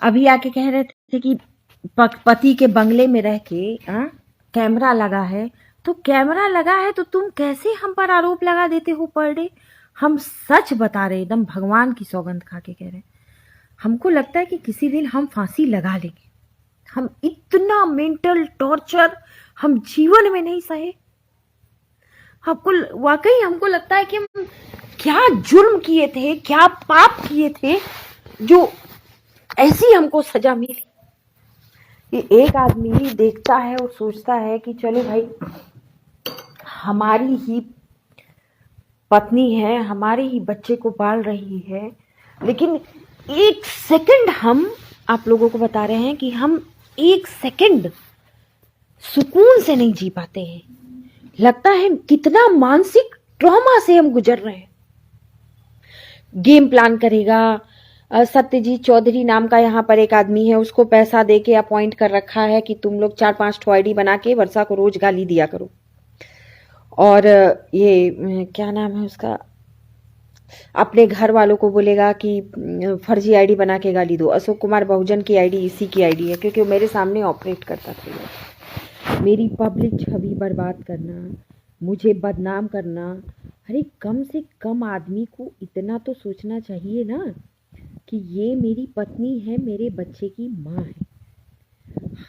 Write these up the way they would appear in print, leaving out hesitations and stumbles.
अभी आके कह रहे थे कि पति के बंगले में रह के कैमरा लगा है, तो कैमरा लगा है तो तुम कैसे हम पर आरोप लगा देते हो पर डे? हम सच बता रहे, एकदम भगवान की सौगंध खा के कह रहे, हमको लगता है कि किसी दिन हम फांसी लगा लेंगे। हम इतना मेंटल टॉर्चर हम जीवन में नहीं सहे। हमको वाकई हमको लगता है कि हम क्या जुर्म किए थे, क्या पाप किए थे जो ऐसी हमको सजा मिली। ये एक आदमी देखता है और सोचता है कि चलो भाई, हमारी ही पत्नी है, हमारे ही बच्चे को पाल रही है, लेकिन एक सेकंड हम आप लोगों को बता रहे हैं कि हम एक सेकंड सुकून से नहीं जी पाते हैं। लगता है कितना मानसिक ट्रॉमा से हम गुजर रहे हैं। गेम प्लान करेगा, सत्यजीत चौधरी नाम का यहाँ पर एक आदमी है, उसको पैसा दे के अपॉइंट कर रखा है कि तुम लोग 4-5 ठो आईडी बना के वर्षा को रोज गाली दिया करो। और ये क्या नाम है उसका, अपने घर वालों को बोलेगा कि फर्जी आईडी बना के गाली दो। अशोक कुमार बहुजन की आईडी इसी की आईडी है, क्योंकि वो मेरे सामने ऑपरेट करता था। मेरी पब्लिक छवि बर्बाद करना, मुझे बदनाम करना। अरे कम से कम आदमी को इतना तो सोचना चाहिए ना कि ये मेरी पत्नी है, मेरे बच्चे की माँ है,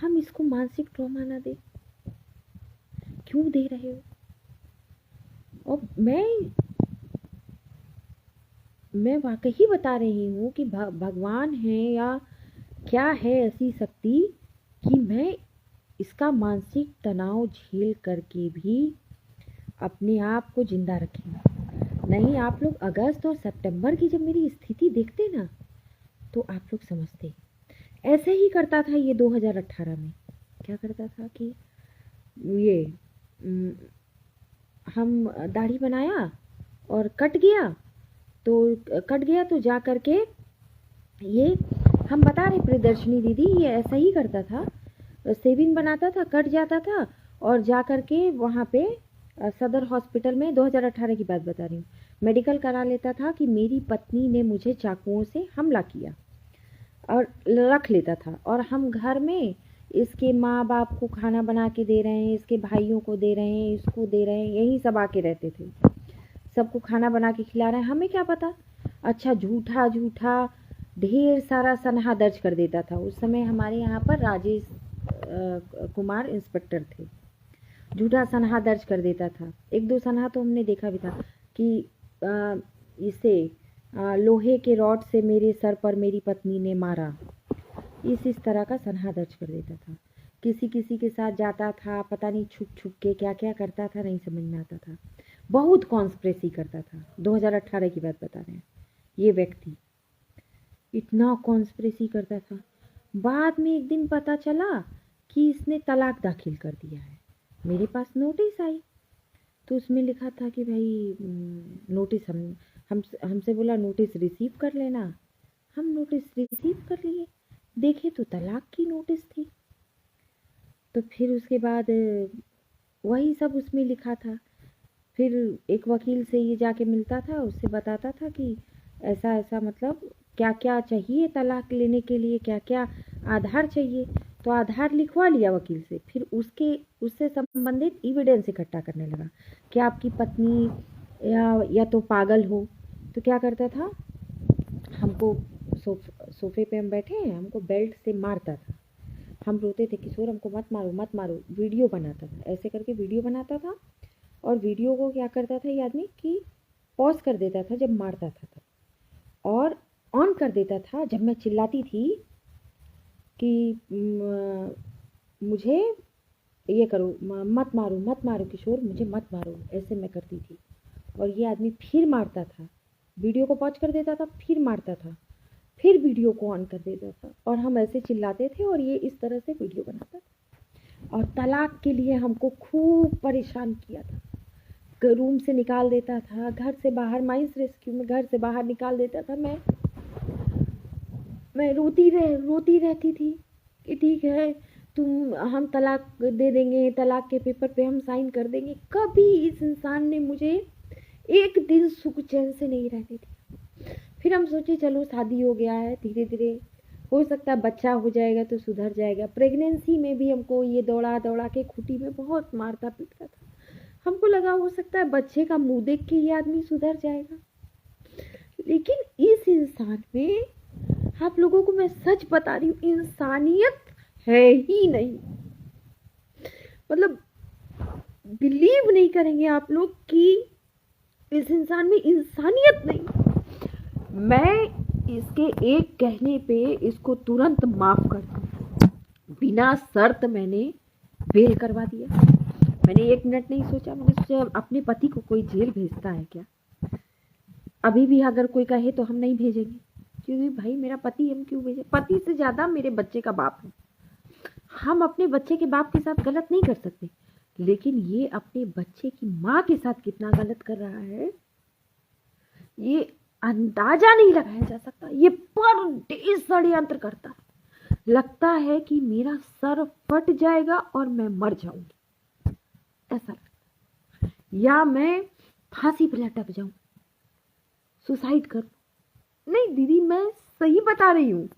हम इसको मानसिक ट्रॉमा ना दे। क्यों दे रहे हो? और मैं वाकई बता रही हूँ कि भगवान है या क्या है ऐसी शक्ति कि मैं इसका मानसिक तनाव झेल करके भी अपने आप को जिंदा रखेंगे। नहीं, आप लोग अगस्त और सितंबर की जब मेरी स्थिति देखते ना तो आप लोग समझते। ऐसे ही करता था ये 2018 में। क्या करता था कि ये हम दाढ़ी बनाया और कट गया तो जा करके ये हम बता रहे प्रियदर्शनी दीदी, ये ऐसा ही करता था। सेविंग बनाता था, कट जाता था और जा करके वहाँ पे सदर हॉस्पिटल में 2018 की बात बता रही हूँ, मेडिकल करा लेता था कि मेरी पत्नी ने मुझे चाकुओं से हमला किया और रख लेता था। और हम घर में इसके माँ बाप को खाना बना के दे रहे हैं, इसके भाइयों को दे रहे हैं, इसको दे रहे हैं, यही सब आके रहते थे, सबको खाना बना के खिला रहे हैं, हमें क्या पता। अच्छा, झूठा ढेर सारा सनहा दर्ज कर देता था। उस समय हमारे यहाँ पर राजेश कुमार इंस्पेक्टर थे। झूठा सनहा दर्ज कर देता था। 1-2 सनहा तो हमने देखा भी था कि इसे लोहे के रॉड से मेरे सर पर मेरी पत्नी ने मारा, इस तरह का सनहा दर्ज कर देता था। किसी के साथ जाता था, पता नहीं छुप के क्या क्या करता था, नहीं समझ में आता था। बहुत कॉन्स्पिरेसी करता था। 2018 की बात बता रहे हैं। ये व्यक्ति इतना कॉन्स्पिरेसी करता था। बाद में एक दिन पता चला कि इसने तलाक दाखिल कर दिया है। मेरे पास नोटिस आई तो उसमें लिखा था कि भाई नोटिस हमसे बोला नोटिस रिसीव कर लेना। हम नोटिस रिसीव कर लिए, देखे तो तलाक की नोटिस थी। तो फिर उसके बाद वही सब उसमें लिखा था। फिर एक वकील से ये जाके मिलता था, उससे बताता था कि ऐसा ऐसा, मतलब क्या क्या चाहिए तलाक लेने के लिए, क्या क्या आधार चाहिए। तो आधार लिखवा लिया वकील से। फिर उससे संबंधित एविडेंस इकट्ठा करने लगा कि आपकी पत्नी या तो पागल हो। तो क्या करता था, हमको सोफे पे हम बैठे हैं, हमको बेल्ट से मारता था। हम रोते थे, किशोर हमको मत मारो मत मारो। वीडियो बनाता था, ऐसे करके वीडियो बनाता था। और वीडियो को क्या करता था ये आदमी कि पॉज कर देता था जब मारता था तब, और ऑन कर देता था जब मैं चिल्लाती थी कि मुझे ये करो, मत मारो किशोर, मुझे मत मारो, ऐसे मैं करती थी। और ये आदमी फिर मारता था, वीडियो को पॉज कर देता था, फिर मारता था, फिर वीडियो को ऑन कर देता था, और हम ऐसे चिल्लाते थे और ये इस तरह से वीडियो बनाता था। और तलाक के लिए हमको खूब परेशान किया था। रूम से निकाल देता था, घर से बाहर, माइंस रेस्क्यू में घर से बाहर निकाल देता था। मैं रोती रहती थी कि ठीक है, हम तलाक दे देंगे, तलाक के पेपर पे हम साइन कर देंगे। कभी इस इंसान ने मुझे एक दिन सुख चैन से नहीं रहने दी। फिर हम सोचे चलो शादी हो गया है, धीरे धीरे हो सकता है बच्चा हो जाएगा तो सुधर जाएगा। प्रेगनेंसी में भी हमको ये दौड़ा दौड़ा के खूंटी में बहुत मारता पीटता था। हमको लगा हो सकता है बच्चे का मुंह देख के ये आदमी सुधर जाएगा, लेकिन इस इंसान में, आप लोगों को मैं सच बता रही हूँ, इंसानियत है ही नहीं। मतलब बिलीव नहीं करेंगे आप लोग कि इस इंसान में इंसानियत नहीं। मैं इसके एक कहने पे इसको तुरंत माफ कर दूं, बिना शर्त मैंने बेल करवा दिया। मैंने 1 मिनट नहीं सोचा। मैंने सोचा अपने पति को कोई जेल भेजता है क्या? अभी भी अगर कोई कहे तो हम नहीं भेजेंगे, क्योंकि भाई मेरा पति, हम क्यों भेजें? पति से ज्यादा मेरे बच्चे का बाप है। हम अपने बच्चे के बाप के साथ गलत नहीं कर सकते, लेकिन ये अपने बच्चे की माँ के साथ कितना गलत कर रहा है ये अंदाजा नहीं लगाया जा सकता। ये पर डे षड्यंत्र करता है। लगता है कि मेरा सर फट जाएगा और मैं मर जाऊंगी, ऐसा लगता है, या मैं फांसी पर लटक जाऊं, सुसाइड कर। नहीं दीदी, मैं सही बता रही हूँ।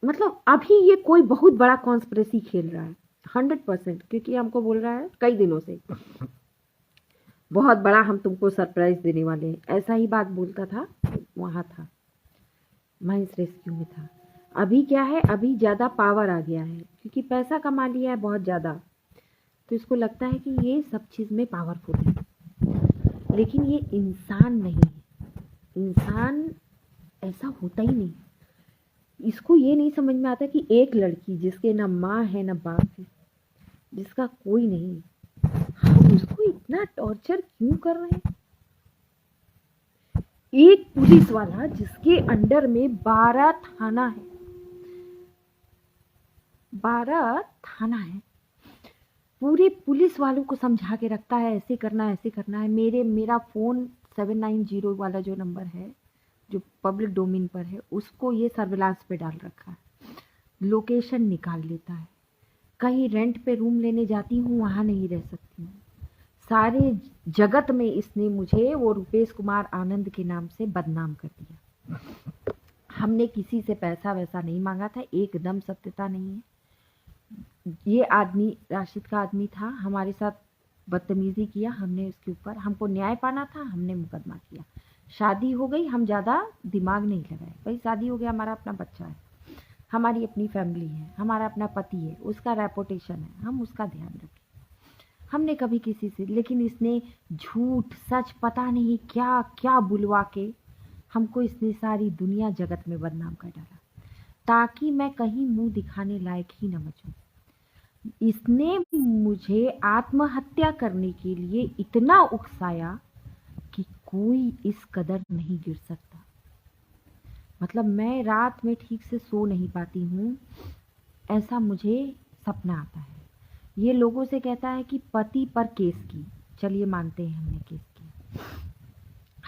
मतलब अभी ये कोई बहुत बड़ा कॉन्स्पिरेसी खेल रहा है 100%, क्योंकि हमको बोल रहा है कई दिनों से बहुत बड़ा हम तुमको सरप्राइज देने वाले हैं, ऐसा ही बात बोलता था। वहाँ था, माइंस रेस्क्यू में था। अभी क्या है, अभी ज़्यादा पावर आ गया है, क्योंकि पैसा कमा लिया है बहुत ज़्यादा, तो इसको लगता है कि ये सब चीज़ में पावरफुल है। लेकिन ये इंसान नहीं है, इंसान ऐसा होता ही नहीं। इसको ये नहीं समझ में आता कि एक लड़की जिसके ना माँ है ना बाप है, जिसका कोई नहीं, हम उसको इतना टॉर्चर क्यों कर रहे हैं? एक पुलिस वाला जिसके अंडर में 12 थाना है, 12 थाना है, पूरे पुलिस वालों को समझा के रखता है ऐसे करना है, ऐसे करना है। मेरा फ़ोन 790 वाला जो नंबर है, जो पब्लिक डोमेन पर है, उसको ये सर्विलांस पे डाल रखा है, लोकेशन निकाल लेता है। कहीं रेंट पे रूम लेने जाती हूँ, वहाँ नहीं रह सकती हूँ। सारे जगत में इसने मुझे वो रुपेश कुमार आनंद के नाम से बदनाम कर दिया। हमने किसी से पैसा वैसा नहीं मांगा था, एकदम सत्यता नहीं है। ये आदमी राशिद का आदमी था, हमारे साथ बदतमीजी किया, हमने उसके ऊपर, हमको न्याय पाना था, हमने मुकदमा किया। शादी हो गई, हम ज़्यादा दिमाग नहीं लगाए, भाई शादी हो गया, हमारा अपना बच्चा है, हमारी अपनी फैमिली है, हमारा अपना पति है, उसका रेपुटेशन है, हम उसका ध्यान रखें। हमने कभी किसी से, लेकिन इसने झूठ सच पता नहीं क्या क्या बुलवा के हमको इसने सारी दुनिया जगत में बदनाम कर डाला, ताकि मैं कहीं मुंह दिखाने लायक ही न बचूं। इसने मुझे आत्महत्या करने के लिए इतना उकसाया कि कोई इस कदर नहीं गिर सकता। मतलब मैं रात में ठीक से सो नहीं पाती हूँ, ऐसा मुझे सपना आता है। ये लोगों से कहता है कि पति पर केस की, चलिए मानते हैं हमने केस किया,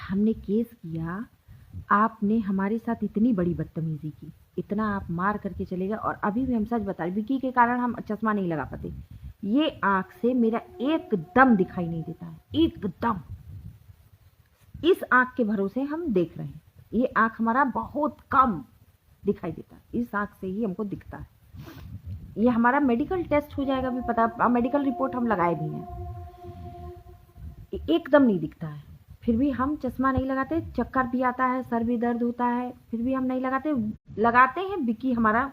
हमने केस किया, आपने हमारे साथ इतनी बड़ी बदतमीजी की, इतना आप मार करके चले गए, और अभी भी हम सच बता रहे, विकी के कारण हम चश्मा नहीं लगा पाते। ये आँख से मेरा एकदम दिखाई नहीं देता है, एकदम। इस आँख के भरोसे हम देख रहे हैं, ये आँख हमारा बहुत कम दिखाई देता है, इस आँख से ही हमको दिखता है। ये हमारा मेडिकल टेस्ट हो जाएगा भी पता, मेडिकल रिपोर्ट हम लगाए भी हैं, एकदम नहीं दिखता है। फिर भी हम चश्मा नहीं लगाते, चक्कर भी आता है, सर भी दर्द होता है, फिर भी हम नहीं लगाते। लगाते हैं, विकी हमारा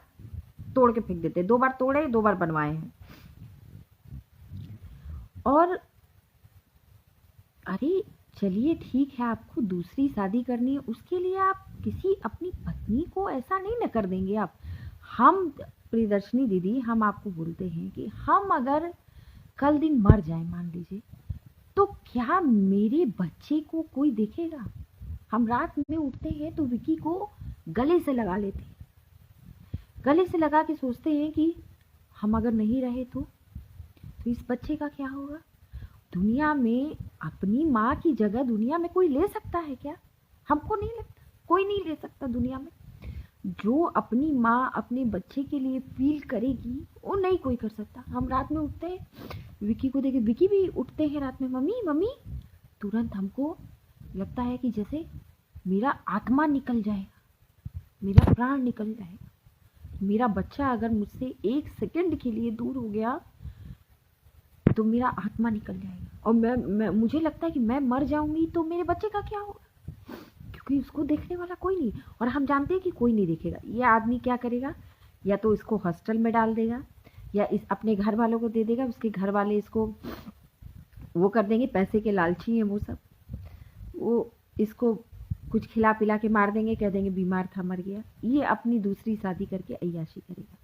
तोड़ के फेंक देते, 2 बार तोड़े, 2 बार बनवाए हैं। और अरे चलिए ठीक है, आपको दूसरी शादी करनी है, उसके लिए आप किसी अपनी पत्नी को ऐसा नहीं न कर देंगे आप। हम प्रियदर्शनी दीदी, हम आपको बोलते हैं कि हम अगर कल दिन मर जाए मान लीजिए, तो क्या मेरे बच्चे को कोई देखेगा? हम रात में उठते हैं तो विकी को गले से लगा लेते हैं, गले से लगा के सोचते हैं कि हम अगर नहीं रहे तो इस बच्चे का क्या होगा? दुनिया में अपनी माँ की जगह दुनिया में कोई ले सकता है क्या? हमको नहीं लगता, कोई नहीं ले सकता दुनिया में। जो अपनी माँ अपने बच्चे के लिए फील करेगी, वो नहीं कोई कर सकता। हम रात में उठते हैं, विकी को देखे, विकी भी उठते हैं रात में, मम्मी मम्मी, तुरंत हमको लगता है कि जैसे मेरा आत्मा निकल जाएगा, मेरा प्राण निकल जाएगा। मेरा बच्चा अगर मुझसे 1 सेकंड के लिए दूर हो गया तो मेरा आत्मा निकल जाएगा, और मैं मुझे लगता है कि मैं मर जाऊंगी तो मेरे बच्चे का क्या होगा, क्योंकि उसको देखने वाला कोई नहीं, और हम जानते हैं कि कोई नहीं देखेगा। ये आदमी क्या करेगा, या तो इसको हॉस्टल में डाल देगा, या इस अपने घर वालों को दे देगा, उसके घर वाले इसको वो कर देंगे, पैसे के लालची हैं वो सब, वो इसको कुछ खिला पिला के मार देंगे, कह देंगे बीमार था मर गया। ये अपनी दूसरी शादी करके अय्याशी करेगा,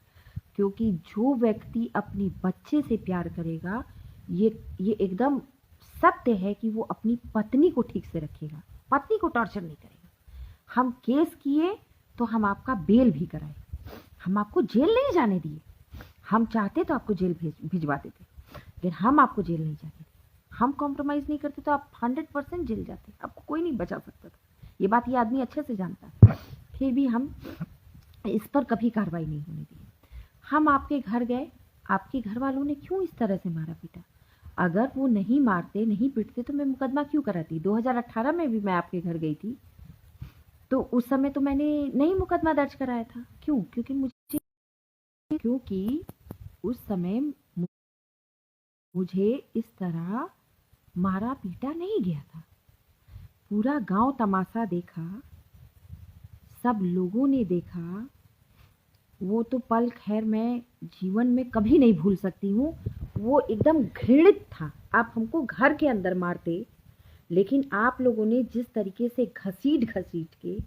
क्योंकि जो व्यक्ति अपने बच्चे से प्यार करेगा, ये एकदम सत्य है कि वो अपनी पत्नी को ठीक से रखेगा, पत्नी को टॉर्चर नहीं करेगा। हम केस किए तो हम आपका बेल भी कराए, हम आपको जेल नहीं जाने दिए, हम चाहते तो आपको जेल भिजवा देते, लेकिन हम आपको जेल नहीं जाने दिए। हम कॉम्प्रोमाइज़ नहीं करते तो आप 100% जेल जाते, आपको कोई नहीं बचा सकता था। ये बात ये आदमी अच्छे से जानता है, फिर भी हम इस पर कभी कार्रवाई नहीं होने दी। हम आपके घर गए, आपके घर वालों ने क्यों इस तरह से मारा पीटा? अगर वो नहीं मारते नहीं पीटते तो मैं मुकदमा क्यों कराती? 2018 में भी मैं आपके घर गई थी, तो उस समय तो मैंने नहीं मुकदमा दर्ज कराया था। क्यों? क्योंकि उस समय मुझे इस तरह मारा पीटा नहीं गया था। पूरा गांव तमाशा देखा, सब लोगों ने देखा। वो तो पल खैर मैं जीवन में कभी नहीं भूल सकती हूँ। वो एकदम घृणित था। आप हमको घर के अंदर मारते, लेकिन आप लोगों ने जिस तरीके से घसीट के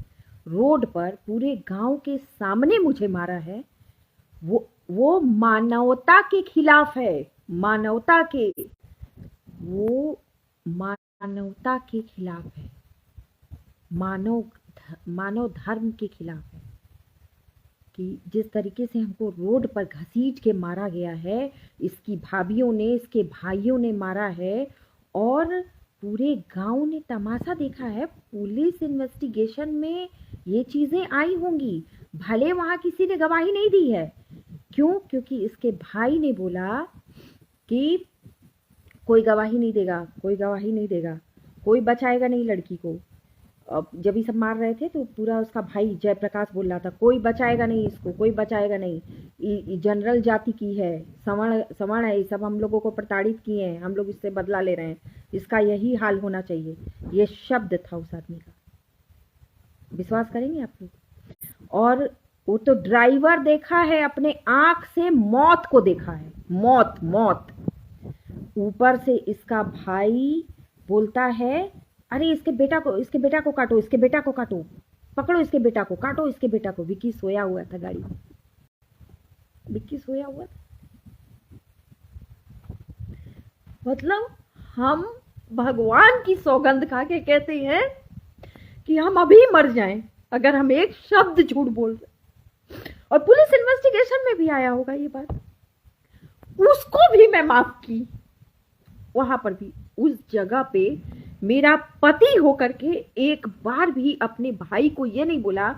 रोड पर पूरे गांव के सामने मुझे मारा है, वो मानवता के खिलाफ है। मानवता के खिलाफ है, मानव धर्म के खिलाफ है। कि जिस तरीके से हमको रोड पर घसीट के मारा गया है, इसकी भाभियों ने, इसके भाइयों ने मारा है, और पूरे गांव ने तमाशा देखा है। पुलिस इन्वेस्टिगेशन में ये चीज़ें आई होंगी, भले वहाँ किसी ने गवाही नहीं दी है। क्यों? क्योंकि इसके भाई ने बोला कि कोई गवाही नहीं देगा, कोई बचाएगा नहीं लड़की को। अब जब ये सब मार रहे थे तो पूरा उसका भाई जयप्रकाश बोल रहा था, कोई बचाएगा नहीं इसको, कोई बचाएगा नहीं, जनरल जाति की है, सवर्ण है, ये सब हम लोगों को प्रताड़ित किए हैं, हम लोग इससे बदला ले रहे हैं, इसका यही हाल होना चाहिए। ये शब्द था उस आदमी का। विश्वास करेंगे आप लोग? और वो तो ड्राइवर देखा है, अपने आंख से मौत को देखा है, मौत। ऊपर से इसका भाई बोलता है, अरे इसके बेटा को काटो, पकड़ो इसके बेटा को, काटो इसके बेटा को। विक्की सोया हुआ था गाड़ी में, मतलब हम भगवान की सौगंध खा के कहते हैं कि हम अभी मर जाएं अगर हम एक शब्द झूठ बोल रहे। और पुलिस इन्वेस्टिगेशन में भी आया होगा ये बात, उसको भी मैं माफ की। वहां पर भी उस जगह पे मेरा पति होकर के एक बार भी अपने भाई को ये नहीं बोला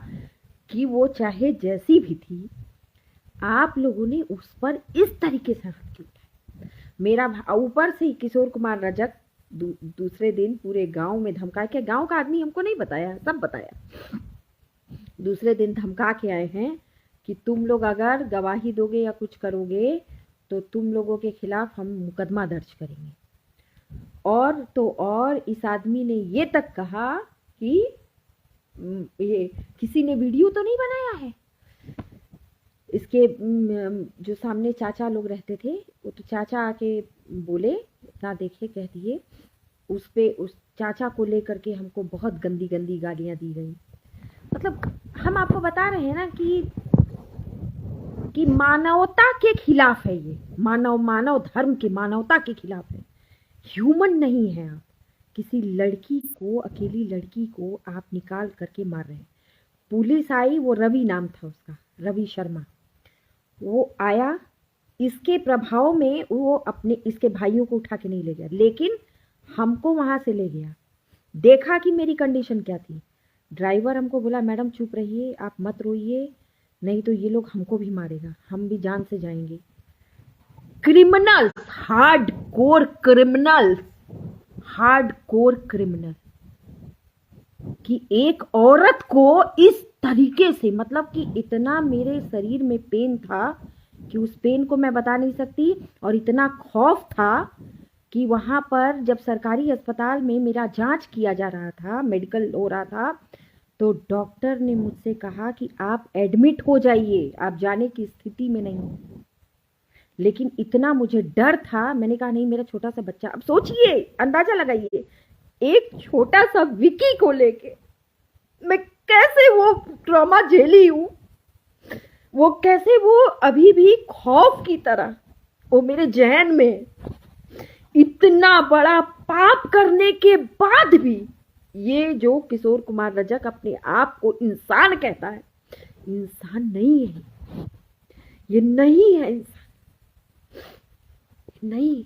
कि वो चाहे जैसी भी थी, आप लोगों ने उस पर इस तरीके से हाथ क्यों उठाया। मेरा ऊपर से किशोर कुमार रजक दूसरे दिन पूरे गांव में धमका के, गांव का आदमी हमको नहीं बताया, सब बताया, दूसरे दिन धमका के आए हैं कि तुम लोग अगर गवाही दोगे या कुछ करोगे तो तुम लोगों के खिलाफ हम मुकदमा दर्ज करेंगे। और इस आदमी ने ये तक कहा कि ये किसी ने वीडियो तो नहीं बनाया है। इसके जो सामने चाचा लोग रहते थे, वो तो चाचा आके बोले, ना देखे कह दिए, उस चाचा को लेकर के हमको बहुत गंदी गालियां दी गई। मतलब हम आपको बता रहे हैं ना कि मानवता के खिलाफ है ये, मानव धर्म के, मानवता के खिलाफ है। ह्यूमन नहीं है आप। किसी लड़की को, अकेली लड़की को आप निकाल करके मार रहे हैं। पुलिस आई, वो रवि नाम था उसका, रवि शर्मा, वो आया, इसके प्रभाव में वो इसके भाइयों को उठा के नहीं ले गया, लेकिन हमको वहां से ले गया। देखा कि मेरी कंडीशन क्या थी। ड्राइवर हमको बोला, मैडम चुप रहिए, आप मत रोइए, नहीं तो ये लोग हमको भी मारेगा, हम भी जान से जाएंगे। क्रिमिनल्स, हार्डकोर क्रिमिनल कि एक औरत को इस तरीके से, मतलब कि इतना मेरे शरीर में पेन था कि उस पेन को मैं बता नहीं सकती, और इतना खौफ था कि वहाँ पर जब सरकारी अस्पताल में मेरा जांच किया जा रहा था, मेडिकल हो रहा था, तो डॉक्टर ने मुझसे कहा कि आप एडमिट हो जाइए, आप जाने की स्थिति में नहीं हो। लेकिन इतना मुझे डर था, मैंने कहा नहीं, मेरा छोटा सा बच्चा, अब सोचिए, अंदाजा लगाइए, एक छोटा सा विकी को लेके मैं कैसे वो ट्रॉमा झेली हूं, वो कैसे वो अभी भी खौफ की तरह वो मेरे जहन में, इतना बड़ा पाप करने के बाद भी ये जो किशोर कुमार रजक अपने आप को इंसान कहता है, इंसान नहीं है, ये नहीं है इंसान, नहीं,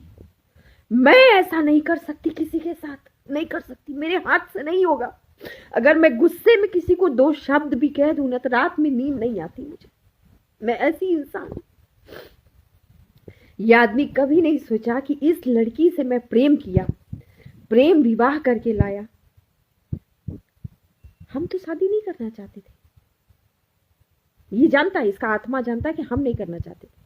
मैं ऐसा नहीं कर सकती, किसी के साथ नहीं कर सकती, मेरे हाथ से नहीं होगा। अगर मैं गुस्से में किसी को 2 शब्द भी कह दूं ना तो रात में नींद नहीं आती मुझे, मैं ऐसी इंसान हूं। यह आदमी कभी नहीं सोचा कि इस लड़की से मैं प्रेम किया, प्रेम विवाह करके लाया। हम तो शादी नहीं करना चाहते थे, ये जानता है, इसका आत्मा जानता है कि हम नहीं करना चाहते थे।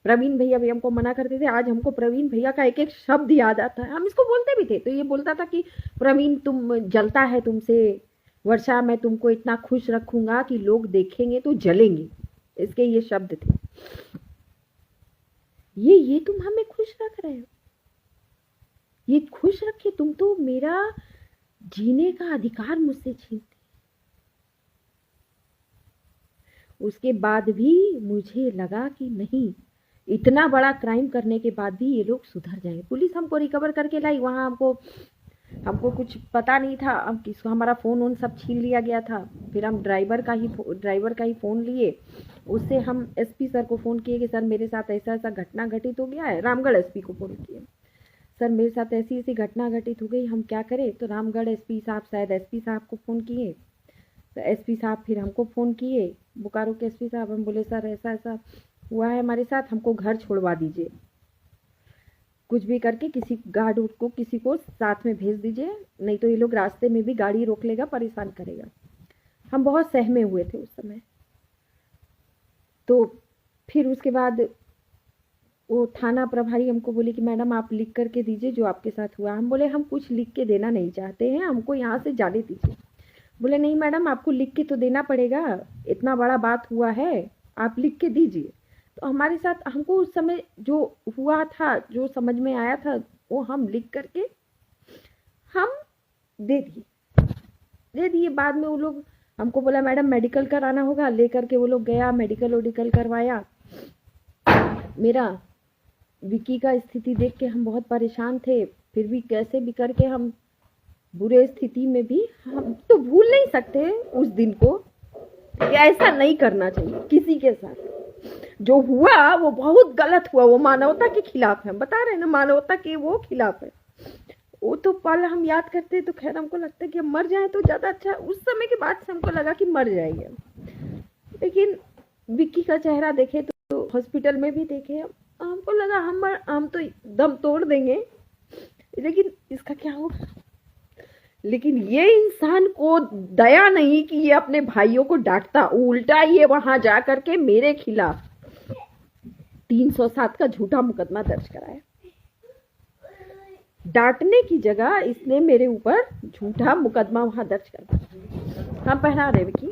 प्रवीण भैया भी हमको मना करते थे, आज हमको प्रवीण भैया का एक एक शब्द याद आता है, हम इसको बोलते भी थे। तो ये बोलता था कि प्रवीण तुम जलता है तुमसे, वर्षा मैं तुमको इतना खुश रखूंगा कि लोग देखेंगे तो जलेंगे, इसके ये शब्द थे। ये तुम हमें खुश रख रहे हो, ये खुश रखे, तुम तो मेरा जीने का अधिकार मुझसे छीनते। उसके बाद भी मुझे लगा कि नहीं, इतना बड़ा क्राइम करने के बाद भी ये लोग सुधर जाएंगे। पुलिस हमको रिकवर करके लाई, वहाँ हमको कुछ पता नहीं था, हम किसको, हमारा फ़ोन उन सब छीन लिया गया था। फिर हम ड्राइवर का ही फ़ोन लिए, उससे हम एसपी सर को फ़ोन किए कि सर मेरे साथ ऐसा ऐसा घटना घटित हो गया है। रामगढ़ एसपी को फ़ोन किए, सर मेरे साथ ऐसी ऐसी घटना घटित हो गई, हम क्या करें। तो रामगढ़ एसपी साहब शायद एसपी साहब को फ़ोन किए, तो एसपी साहब फिर हमको फ़ोन किए, बोकारो के एसपी साहब। हम बोले सर ऐसा ऐसा हुआ है हमारे साथ, हमको घर छोड़वा दीजिए, कुछ भी करके किसी गार्ड को, किसी को साथ में भेज दीजिए, नहीं तो ये लोग रास्ते में भी गाड़ी रोक लेगा, परेशान करेगा। हम बहुत सहमे हुए थे उस समय। तो फिर उसके बाद वो थाना प्रभारी हमको बोले कि मैडम आप लिख करके दीजिए जो आपके साथ हुआ। हम बोले हम कुछ लिख के देना नहीं चाहते हैं, हमको यहाँ से जाने दीजिए। बोले नहीं मैडम आपको लिख के तो देना पड़ेगा, इतना बड़ा बात हुआ है, आप लिख के दीजिए। तो हमारे साथ, हमको उस समय जो हुआ था, जो समझ में आया था, वो हम लिख करके हम दे दिए। बाद में वो लोग हमको बोला मैडम मेडिकल कराना होगा, लेकर के वो लोग गया, मेडिकल करवाया। मेरा विकी का स्थिति देख के हम बहुत परेशान थे, फिर भी कैसे भी करके हम बुरे स्थिति में भी, हम तो भूल नहीं सकते उस दिन को। ऐसा नहीं करना चाहिए किसी के साथ, जो हुआ वो बहुत गलत हुआ, वो मानवता के खिलाफ है। हम बता रहे हैं ना, मानवता के वो खिलाफ है। वो तो पल हम याद करते तो खैर हमको लगता है कि हम मर जाए तो ज्यादा अच्छा। उस समय के बाद से हमको लगा कि मर जाएंगे, लेकिन विक्की का चेहरा देखे तो हॉस्पिटल में भी देखे, हमको लगा हम तो दम तोड़ देंगे, लेकिन इसका क्या होगा। लेकिन ये इंसान को दया नहीं कि ये अपने भाइयों को डांटता, उल्टा ये वहां जा करके मेरे खिलाफ 307 का झूठा मुकदमा दर्ज कराया। डांटने की जगह इसने मेरे ऊपर झूठा मुकदमा वहां दर्ज करा। हम पहना रहे विकी।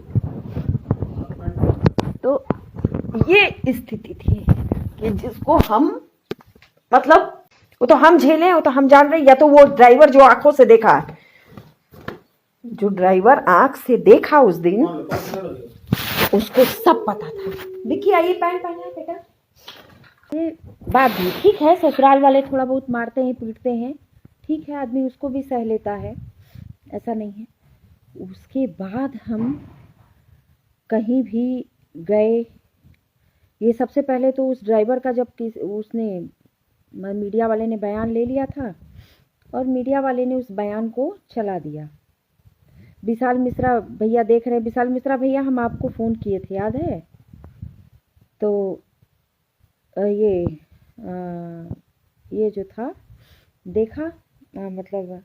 तो ये स्थिति थी कि जिसको हम, मतलब वो तो हम झेले, वो तो हम जान रहे। या तो वो ड्राइवर जो आंखों से देखा, जो ड्राइवर आंख से देखा उस दिन, उसको सब पता था। विकी आइए, पैंट पहना है बेटा। ये बात भी ठीक है, ससुराल वाले थोड़ा बहुत मारते हैं पीटते हैं, ठीक है, आदमी उसको भी सह लेता है, ऐसा नहीं है। उसके बाद हम कहीं भी गए, ये सबसे पहले तो उस ड्राइवर का, जब उसने, मीडिया वाले ने बयान ले लिया था और मीडिया वाले ने उस बयान को चला दिया। विशाल मिश्रा भैया देख रहे हैं, विशाल मिश्रा भैया हम आपको फ़ोन किए थे, याद है। तो ये जो था देखा, मतलब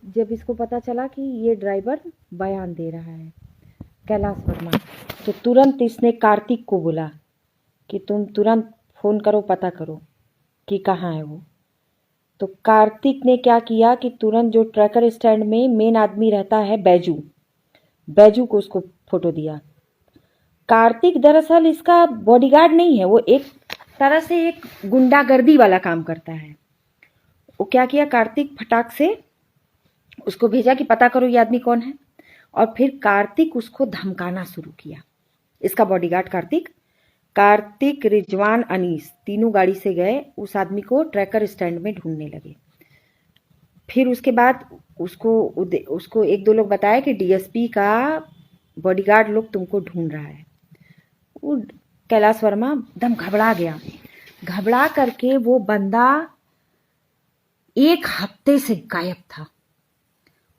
जब इसको पता चला कि ये ड्राइवर बयान दे रहा है, कैलाश वर्मा। तो तुरंत इसने कार्तिक को बोला कि तुम तुरंत फ़ोन करो, पता करो कि कहाँ है वो। तो कार्तिक ने क्या किया कि तुरंत जो ट्रैकर स्टैंड में मेन आदमी रहता है बैजू को उसको फ़ोटो दिया। कार्तिक दरअसल इसका बॉडीगार्ड नहीं है, वो एक तरह से एक गुंडागर्दी वाला काम करता है। वो क्या किया, कार्तिक फटाक से उसको भेजा कि पता करो ये आदमी कौन है, और फिर कार्तिक उसको धमकाना शुरू किया। इसका बॉडीगार्ड कार्तिक, रिजवान, अनीस तीनों गाड़ी से गए, उस आदमी को ट्रैकर स्टैंड में ढूंढने लगे। फिर उसके बाद उसको एक दो लोग बताया कि डीएसपी का बॉडीगार्ड लोग तुमको ढूंढ रहा है। वो कैलाश वर्मा एकदम घबरा गया। घबरा करके वो बंदा 1 हफ्ते से गायब था,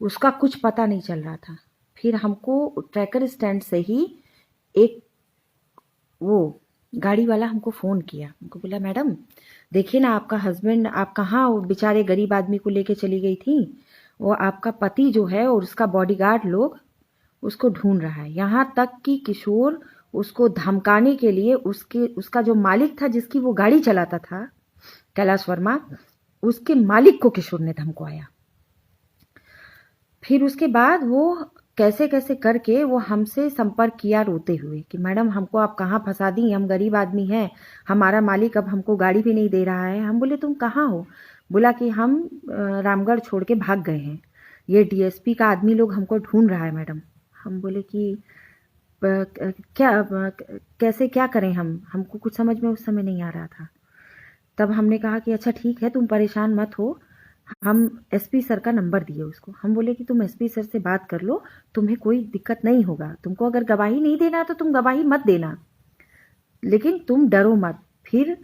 उसका कुछ पता नहीं चल रहा था। फिर हमको ट्रैकर स्टैंड से ही एक वो गाड़ी वाला हमको फ़ोन किया। हमको बोला मैडम देखिए ना, आपका हस्बैंड, आप कहाँ वो बेचारे गरीब आदमी को लेके चली गई थी, वो आपका पति जो है और उसका बॉडीगार्ड लोग उसको ढूंढ रहा है। यहाँ तक कि किशोर उसको धमकाने के लिए उसका जो मालिक था, जिसकी वो गाड़ी चलाता था कैलाश वर्मा, उसके मालिक को किशोर ने धमकाया। फिर उसके बाद वो कैसे कैसे करके वो हमसे संपर्क किया रोते हुए कि मैडम हमको आप कहाँ फंसा दी, हम गरीब आदमी हैं, हमारा मालिक अब हमको गाड़ी भी नहीं दे रहा है। हम बोले तुम कहाँ हो? बोला कि हम रामगढ़ छोड़ के भाग गए हैं, ये डीएसपी का आदमी लोग हमको ढूंढ रहा है मैडम। हम बोले कि क्या कैसे क्या करें, हमको कुछ समझ में उस समय नहीं आ रहा था। तब हमने कहा कि अच्छा ठीक है, तुम परेशान मत हो, हम एसपी सर का नंबर दिए उसको। हम बोले कि तुम एसपी सर से बात कर लो, तुम्हें कोई दिक्कत नहीं होगा, तुमको अगर गवाही नहीं देना तो तुम गवाही मत देना, लेकिन तुम डरो मत। फिर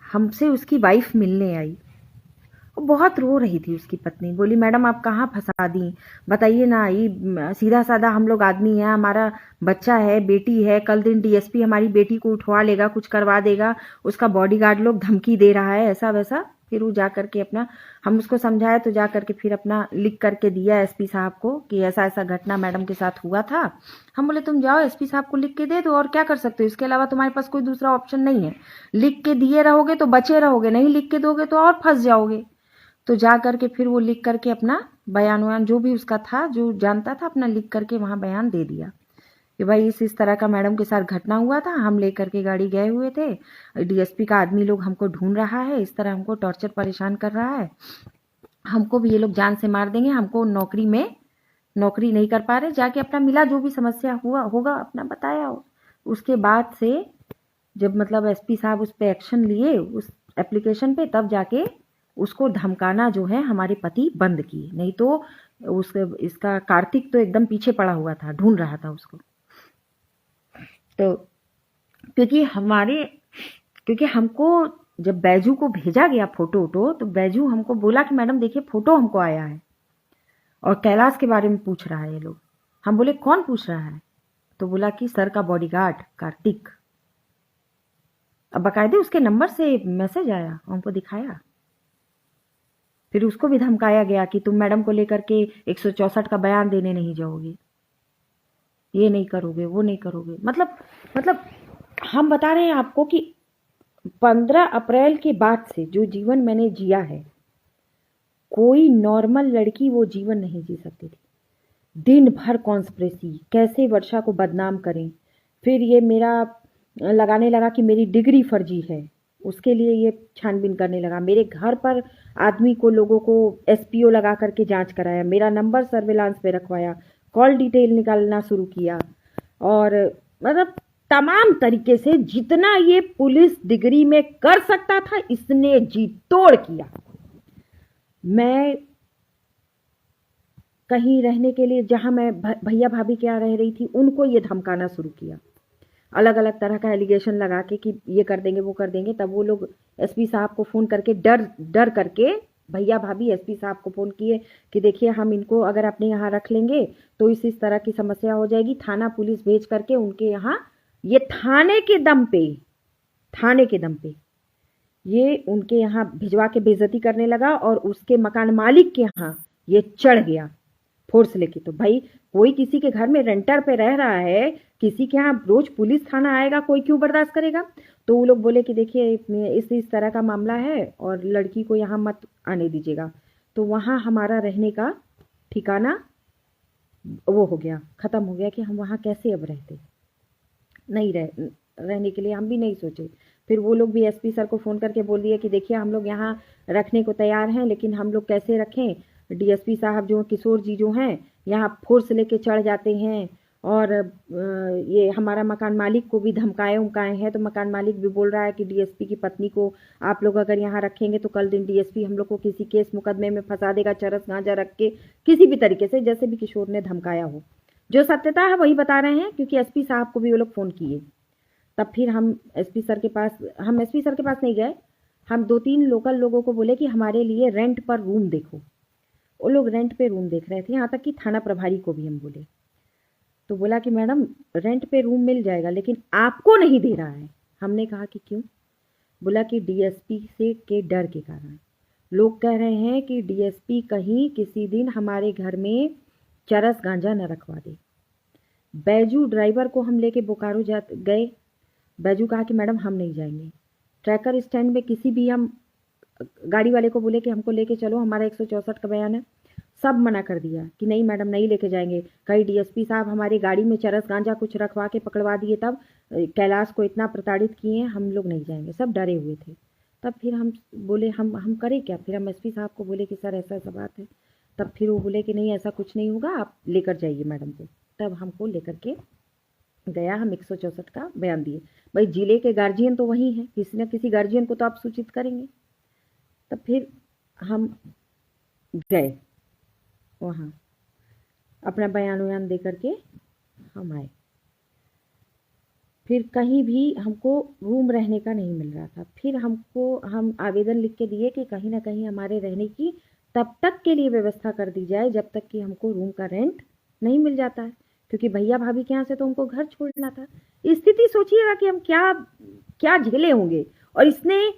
हमसे उसकी वाइफ मिलने आई, वो बहुत रो रही थी। उसकी पत्नी बोली मैडम आप कहाँ फंसा दी, बताइए ना, ये सीधा साधा हम लोग आदमी हैं, हमारा बच्चा है, बेटी है, कल दिन डीएसपी हमारी बेटी को उठवा लेगा, कुछ करवा देगा, उसका बॉडीगार्ड लोग धमकी दे रहा है, ऐसा वैसा। फिर वो जा करके अपना, हम उसको समझाया तो जा करके फिर अपना लिख करके दिया एसपी साहब को कि ऐसा ऐसा घटना मैडम के साथ हुआ था। हम बोले तुम जाओ एसपी साहब को लिख के दे दो, और क्या कर सकते हो, इसके अलावा तुम्हारे पास कोई दूसरा ऑप्शन नहीं है। लिख के दिए रहोगे तो बचे रहोगे, नहीं लिख के दोगे तो और फंस जाओगे। तो जा करके फिर वो लिख करके अपना बयान वयान जो भी उसका था, जो जानता था, अपना लिख करके वहाँ बयान दे दिया कि भाई इस तरह का मैडम के साथ घटना हुआ था, हम लेकर के गाड़ी गए हुए थे, डीएसपी का आदमी लोग हमको ढूंढ रहा है, इस तरह हमको टॉर्चर परेशान कर रहा है, हमको भी ये लोग जान से मार देंगे, हमको नौकरी नहीं कर पा रहे। जाके अपना मिला जो भी समस्या हुआ होगा अपना बताया। उसके बाद से जब मतलब एसपी साहब उस पर एक्शन लिए उस एप्लीकेशन पे, तब जाके उसको धमकाना जो है हमारे पति बंद किए, नहीं तो इसका कार्तिक तो एकदम पीछे पड़ा हुआ था, ढूंढ रहा था उसको। तो क्योंकि हमको जब बैजू को भेजा गया फोटो तो बैजू हमको बोला कि मैडम देखिए फोटो हमको आया है और कैलाश के बारे में पूछ रहा है ये लोग। हम बोले कौन पूछ रहा है? तो बोला कि सर का बॉडीगार्ड कार्तिक। अब बाकायदे उसके नंबर से मैसेज आया, हमको दिखाया। फिर उसको भी धमकाया गया कि तुम मैडम को लेकर के 164 का बयान देने नहीं जाओगे, ये नहीं करोगे, वो नहीं करोगे। मतलब हम बता रहे हैं आपको कि 15 अप्रैल के बाद से जो जीवन मैंने जिया है, कोई नॉर्मल लड़की वो जीवन नहीं जी सकती थी। दिन भर कॉन्स्पिरेसी, कैसे वर्षा को बदनाम करें। फिर ये मेरा लगाने लगा कि मेरी डिग्री फर्जी है, उसके लिए ये छानबीन करने लगा। मेरे घर पर आदमी को, लोगों को एसपीओ लगा करके जांच कराया, मेरा नंबर सर्विलांस पे रखवाया, कॉल डिटेल निकालना शुरू किया, और मतलब तमाम तरीके से जितना ये पुलिस डिग्री में कर सकता था इसने जी तोड़ किया। मैं कहीं रहने के लिए, जहां मैं भैया भाभी के यहाँ रह रही थी, उनको ये धमकाना शुरू किया, अलग अलग तरह का एलिगेशन लगा के कि ये कर देंगे, वो कर देंगे। तब वो लोग एसपी साहब को फ़ोन करके डर करके, भैया भाभी एसपी साहब को फ़ोन किए कि देखिए हम इनको अगर अपने यहाँ रख लेंगे तो इस तरह की समस्या हो जाएगी। थाना पुलिस भेज करके उनके यहाँ, ये थाने के दम पे ये उनके यहाँ भिजवा के बेइज्जती करने लगा, और उसके मकान मालिक के यहाँ ये चढ़ गया, फोर्स लेके। तो भाई कोई किसी के घर में रेंटर पे रह रहा है, किसी के यहाँ रोज पुलिस थाना आएगा, कोई क्यों बर्दाश्त करेगा। तो वो लोग बोले कि देखिए इस तरह का मामला है और लड़की को यहाँ मत आने दीजिएगा। तो वहाँ हमारा रहने का ठिकाना वो हो गया, ख़त्म हो गया कि हम वहाँ कैसे अब रहते। नहीं रहने के लिए हम भी नहीं सोचे। फिर वो लोग भी एसपी सर को फ़ोन करके बोल दिए कि देखिए हम लोग यहाँ रखने को तैयार हैं, लेकिन हम लोग कैसे रखें। डीएसपी साहब जो किशोर जी जो हैं यहाँ फोर्स लेके चढ़ जाते हैं और ये हमारा मकान मालिक को भी धमकाए उमकाए हैं। तो मकान मालिक भी बोल रहा है कि डीएसपी की पत्नी को आप लोग अगर यहाँ रखेंगे तो कल दिन डीएसपी हम लोग को किसी केस मुकदमे में फंसा देगा, चरस गांजा रख के किसी भी तरीके से, जैसे भी किशोर ने धमकाया हो। जो सत्यता है वही बता रहे हैं, क्योंकि एसपी साहब को भी वो लोग फ़ोन किए। तब फिर हम एसपी सर के पास नहीं गए। हम 2-3 लोकल लोगों को बोले कि हमारे लिए रेंट पर रूम देखो। वो लोग रेंट पे रूम देख रहे थे, यहाँ तक कि थाना प्रभारी को भी हम बोले। तो बोला कि मैडम रेंट पे रूम मिल जाएगा, लेकिन आपको नहीं दे रहा है। हमने कहा कि क्यों। बोला कि डीएसपी से के डर के कारण। लोग कह रहे हैं कि डीएसपी कहीं किसी दिन हमारे घर में चरस गांजा न रखवा दे। बैजू ड्राइवर को हम लेके बोकारो गए। बैजू कहा कि मैडम हम नहीं जाएंगे। ट्रैकर स्टैंड में किसी भी हम गाड़ी वाले को बोले कि हमको लेके चलो, हमारा 164 का बयान है, सब मना कर दिया कि नहीं मैडम नहीं लेके जाएंगे। कई डीएसपी साहब हमारी गाड़ी में चरस गांजा कुछ रखवा के पकड़वा दिए, तब कैलाश को इतना प्रताड़ित किए हैं, हम लोग नहीं जाएंगे, सब डरे हुए थे। तब फिर हम बोले हम करें क्या। फिर हम एसपी साहब को बोले कि सर ऐसा ऐसा बात है। तब फिर वो बोले कि नहीं ऐसा कुछ नहीं होगा, आप लेकर जाइए मैडम को। तब हमको लेकर के गया, हम 164 का बयान दिए। भाई जिले के गार्जियन तो वही हैं, किसी न किसी गार्जियन को तो आप सूचित करेंगे। तब फिर हम गए वहाँ, अपना बयान वयान दे करके हम आए। फिर कहीं भी हमको रूम रहने का नहीं मिल रहा था। फिर हम आवेदन लिख के दिए कि कहीं ना कहीं हमारे रहने की तब तक के लिए व्यवस्था कर दी जाए जब तक कि हमको रूम का रेंट नहीं मिल जाता है, क्योंकि भैया भाभी के यहाँ से तो हमको घर छोड़ना था। स्थिति सोचिएगा कि हम क्या क्या झेले होंगे। और इसने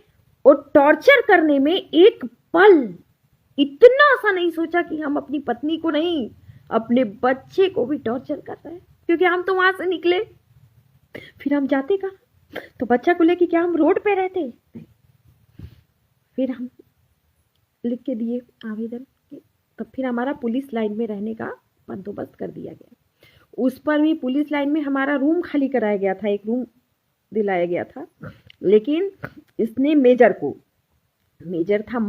वो टॉर्चर करने में एक पल इतना सा नहीं सोचा कि हम अपनी पत्नी को नहीं, अपने बच्चे को भी टॉर्चर कर रहे हैं। क्योंकि हम तो वहां से निकले, फिर हम जाते कहाँ। तो बच्चा को लेके क्या हम रोड पे रहते। फिर हम लिख के दिए आवेदन। तब फिर हमारा पुलिस लाइन में रहने का बंदोबस्त कर दिया गया। उस पर भी पुलिस लाइन में हमारा रूम खाली कराया गया था, एक रूम दिलाया गया था। लेकिन इसने मेजर था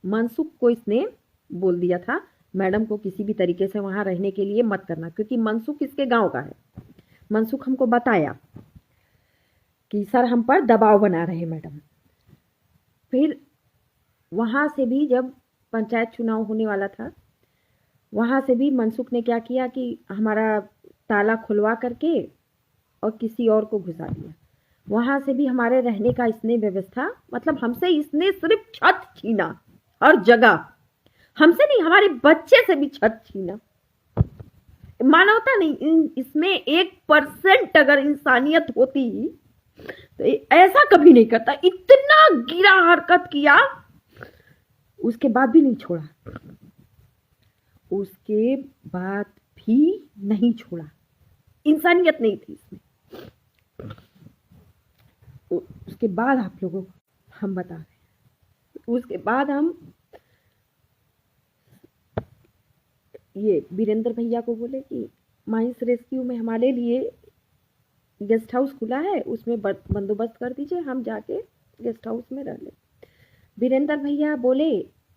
मनसुख को इसने बोल दिया था मैडम को किसी भी तरीके से वहां रहने के लिए मत करना, क्योंकि मनसुख इसके गांव का है। मनसुख हमको बताया कि सर हम पर दबाव बना रहे मैडम। फिर वहां से भी जब पंचायत चुनाव होने वाला था, वहां से भी मनसुख ने क्या किया कि हमारा ताला खुलवा करके और किसी और को घुसा दिया। वहां से भी हमारे रहने का इसने व्यवस्था, मतलब हमसे इसने सिर्फ छत छीना, हर जगह हमसे नहीं, हमारे बच्चे से भी छत छीना। मानवता नहीं, इसमें 1% अगर इंसानियत होती तो ऐसा कभी नहीं करता। इतना गिरा हरकत किया, उसके बाद भी नहीं छोड़ा, उसके बाद भी नहीं छोड़ा। इंसानियत नहीं थी इसमें। उसके बाद आप लोगों को हम बता रहे हैं। उसके बाद हम ये वीरेंद्र भैया को बोले कि माइंस रेस्क्यू में हमारे लिए गेस्ट हाउस खुला है, उसमें बंदोबस्त कर दीजिए, हम जाके गेस्ट हाउस में रह ले। वीरेंद्र भैया बोले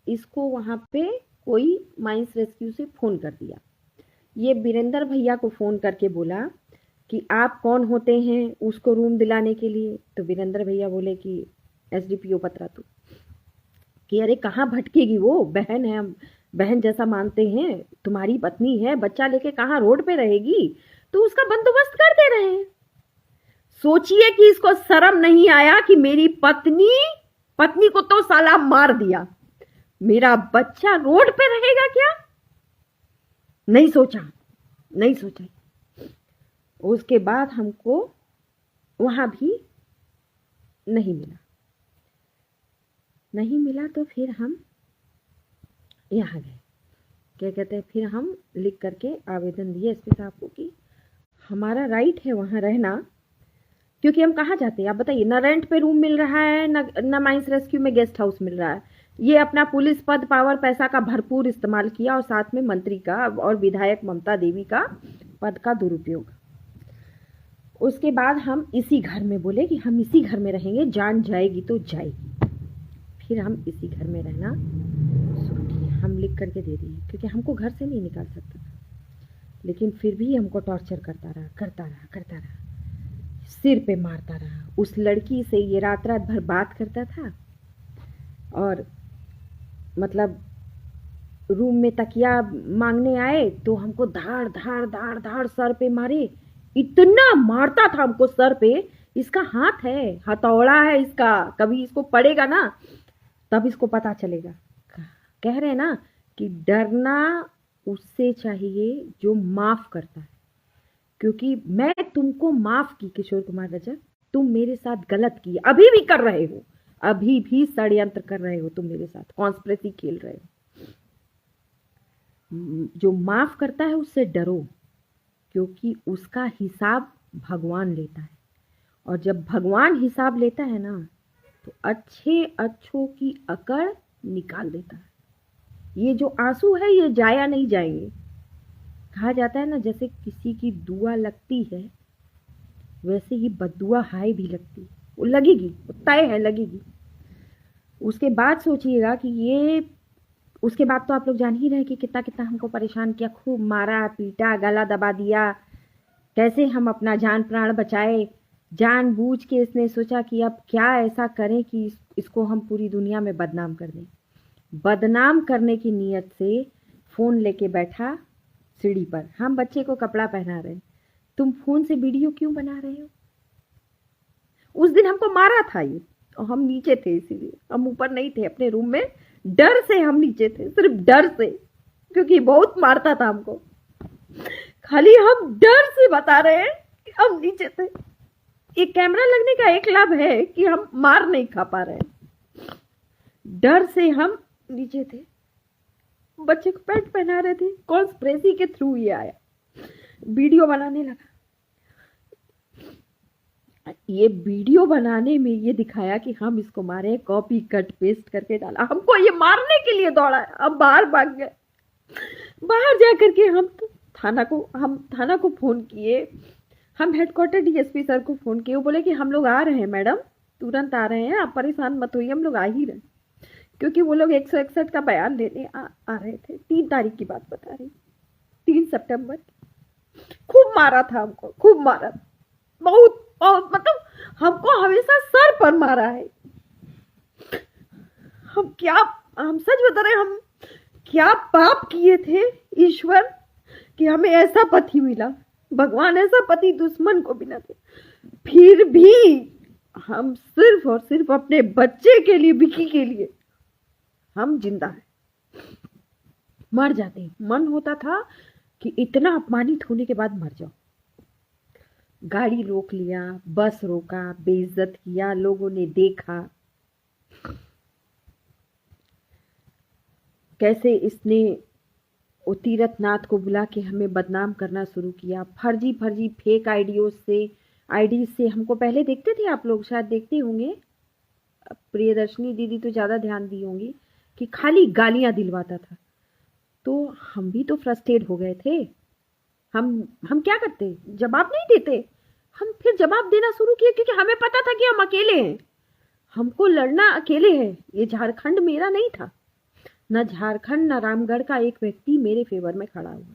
इसको वहाँ पे कोई माइंस रेस्क्यू से फ़ोन कर दिया। ये वीरेंद्र भैया को फ़ोन करके बोला कि आप कौन होते हैं उसको रूम दिलाने के लिए। तो वीरेंद्र भैया बोले कि एसडीपीओ पतरातू। कि अरे कहाँ भटकेगी, वो बहन है, हम बहन जैसा मानते हैं, तुम्हारी पत्नी है, बच्चा लेके कहाँ रोड पे रहेगी, तो उसका बंदोबस्त कर दे रहे हैं। सोचिए कि इसको शर्म नहीं आया कि मेरी पत्नी को तो साला मार दिया, मेरा बच्चा रोड पे रहेगा क्या। नहीं सोचा। उसके बाद हमको वहां भी नहीं मिला। तो फिर हम यहाँ गए क्या कहते हैं, फिर हम लिख करके आवेदन दिए एसपी साहब को कि हमारा राइट है वहाँ रहना, क्योंकि हम कहाँ जाते हैं आप बताइए, ना रेंट पे रूम मिल रहा है, ना माइंस रेस्क्यू में गेस्ट हाउस मिल रहा है। ये अपना पुलिस पद पावर पैसा का भरपूर इस्तेमाल किया और साथ में मंत्री का और विधायक ममता देवी का पद का दुरुपयोग। उसके बाद हम इसी घर में बोले कि हम इसी घर में रहेंगे, जान जाएगी तो जाएगी। फिर हम इसी घर में रहना शुरू किए, हम लिख करके दे दिए, क्योंकि हमको घर से नहीं निकाल सकता था। लेकिन फिर भी हमको टॉर्चर करता रहा, सिर पे मारता रहा। उस लड़की से ये रात भर बात करता था और मतलब रूम में तकिया मांगने आए तो हमको धाड़ सर पे मारे, इतना मारता था हमको सर पे। इसका हाथ है, हथौड़ा है इसका, कभी इसको पड़ेगा ना तब इसको पता चलेगा। कह रहे हैं ना कि डरना उससे चाहिए जो माफ करता है, क्योंकि मैं तुमको माफ की किशोर कुमार रजक, तुम मेरे साथ गलत किए, अभी भी कर रहे हो, अभी भी षड्यंत्र कर रहे हो, तुम मेरे साथ कॉन्स्पिरेसी खेल रहे हो। जो माफ करता है उससे डरो, क्योंकि उसका हिसाब भगवान लेता है, और जब भगवान हिसाब लेता है ना तो अच्छों की अकड़ निकाल देता है। ये जो आंसू है ये जाया नहीं जाएंगे। कहा जाता है ना, जैसे किसी की दुआ लगती है वैसे ही बद्दुआ हाय भी लगती है, वो लगेगी, वो तय है, लगेगी। उसके बाद सोचिएगा कि ये, उसके बाद तो आप लोग जान ही रहे कि कितना कितना हमको परेशान किया, खूब मारा पीटा, गला दबा दिया, कैसे हम अपना जान प्राण बचाए। जानबूझ के इसने सोचा कि अब क्या ऐसा करें कि इसको हम पूरी दुनिया में बदनाम कर दें। बदनाम करने की नीयत से फ़ोन लेके बैठा सीढ़ी पर, हम बच्चे को कपड़ा पहना रहे, तुम फ़ोन से वीडियो क्यों बना रहे हो। उस दिन हमको मारा था ये, और हम नीचे थे, इसीलिए हम ऊपर नहीं थे अपने रूम में, डर से हम नीचे थे, सिर्फ डर से, क्योंकि बहुत मारता था हमको। खाली हम डर से बता रहे हैं कि हम नीचे थे। एक कैमरा लगने का एक लाभ है कि हम मार नहीं खा पा रहे हैं, डर से हम नीचे थे, बच्चे को पैंट पहना रहे थे। कॉन्स्पिरेसी के थ्रू ये आया, वीडियो बनाने लगा। ये वीडियो बनाने में ये दिखाया कि हम इसको मारे, कॉपी कट पेस्ट करके डाला, हमको ये मारने के लिए दौड़ा है। अब बाहर भाग गए, बाहर जा करके हम थाना को फोन किए, हम हेडक्वार्टर डीएसपी सर को फोन किए। वो बोले कि हम लोग आ रहे हैं मैडम, तुरंत आ रहे हैं, आप परेशान मत होइए, हम लोग आ ही रहे। क्योंकि वो लोग 161 का बयान लेने आ रहे थे। 3 तारीख की बात बता रही, 3 सितंबर। खूब मारा था हमको, खूब मारा, बहुत मतलब हमको हमेशा सर पर मारा है। हम सच बता रहे, हम क्या पाप किए थे ईश्वर कि हमें ऐसा पति मिला। भगवान ऐसा पति दुश्मन को भी ना दे। फिर भी हम सिर्फ और सिर्फ अपने बच्चे के लिए, विकी के लिए हम जिंदा हैं। मर जाते, मन होता था कि इतना अपमानित होने के बाद मर जाओ। गाड़ी रोक लिया, बस रोका, बेइज्जत किया, लोगों ने देखा कैसे इसने वो तीरथनाथ को बुला के हमें बदनाम करना शुरू किया। फर्जी फेक आईडी से हमको पहले देखते थे, आप लोग शायद देखते होंगे, प्रियदर्शनी दीदी तो ज़्यादा ध्यान दी होंगी, कि खाली गालियां दिलवाता था। तो हम भी तो फ्रस्ट्रेट हो गए थे। हम क्या करते, जवाब नहीं देते, हम फिर जवाब देना शुरू किए, क्योंकि हमें पता था कि हम अकेले हैं, हमको लड़ना अकेले है। ये झारखंड मेरा नहीं था, न झारखंड न रामगढ़ का एक व्यक्ति मेरे फेवर में खड़ा हुआ।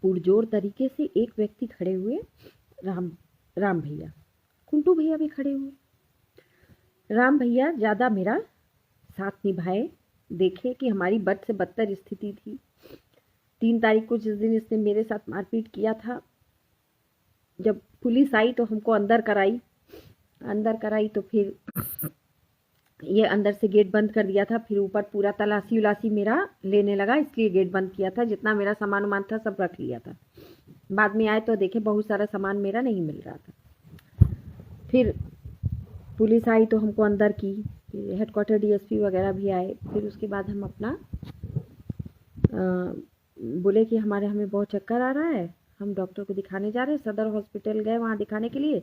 पुरजोर तरीके से एक व्यक्ति खड़े हुए, राम भैया, कुंटू भैया भी खड़े हुए। राम भैया ज़्यादा मेरा साथ निभाए, देखे कि हमारी बद से बदतर स्थिति थी। 3 तारीख को जिस दिन इसने मेरे साथ मारपीट किया था, जब पुलिस आई तो हमको अंदर कराई तो फिर ये अंदर से गेट बंद कर दिया था। फिर ऊपर पूरा तलाशी उलासी मेरा लेने लगा, इसलिए गेट बंद किया था। जितना मेरा सामान वामान था सब रख लिया था। बाद में आए तो देखे बहुत सारा सामान मेरा नहीं मिल रहा था। फिर पुलिस आई तो हमको अंदर की, हेडक्वार्टर डीएसपी वगैरह भी आए। फिर उसके बाद हम अपना बोले कि हमें बहुत चक्कर आ रहा है, हम डॉक्टर को दिखाने जा रहे हैं। सदर हॉस्पिटल गए वहाँ दिखाने के लिए,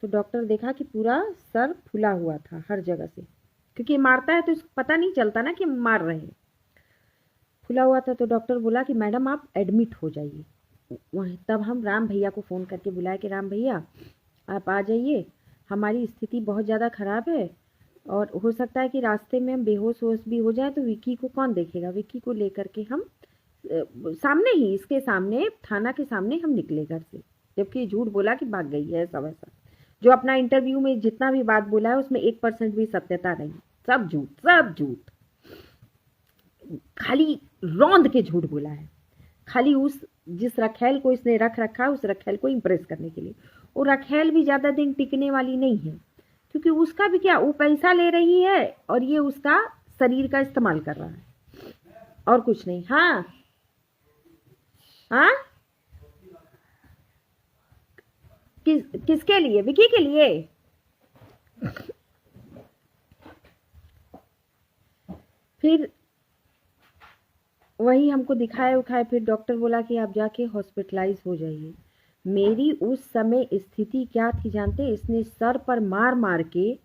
तो डॉक्टर देखा कि पूरा सर फूला हुआ था हर जगह से, क्योंकि मारता है तो इसको पता नहीं चलता ना कि मार रहे हैं। फूला हुआ था तो डॉक्टर बोला कि मैडम आप एडमिट हो जाइए। वहीं तब हम राम भैया को फ़ोन करके बुलाया कि राम भैया आप आ जाइए, हमारी स्थिति बहुत ज़्यादा ख़राब है और हो सकता है कि रास्ते में हम बेहोश होश भी हो जाए तो विक्की को कौन देखेगा। विक्की को लेकर के हम सामने ही, इसके सामने, थाना के सामने हम निकले घर से, जबकि झूठ बोला कि भाग गई है। ऐसा वैसा जो अपना इंटरव्यू में जितना भी बात बोला है उसमें 1% भी सत्यता नहीं, सब झूठ, सब झूठ, खाली रौंद के झूठ बोला है, खाली उस जिस रखेल को इसने रख रखा है उस रखेल को इम्प्रेस करने के लिए। और रखेल भी ज़्यादा दिन टिकने वाली नहीं है, क्योंकि उसका भी क्या, वो पैसा ले रही है और ये उसका शरीर का इस्तेमाल कर रहा है और कुछ नहीं। हाँ हाँ, किसके लिए? विकी के लिए। फिर वही हमको दिखाए उखाए, फिर डॉक्टर बोला कि आप जाके हॉस्पिटलाइज हो जाइए। मेरी उस समय स्थिति क्या थी जानते? इसने सर पर मार मार के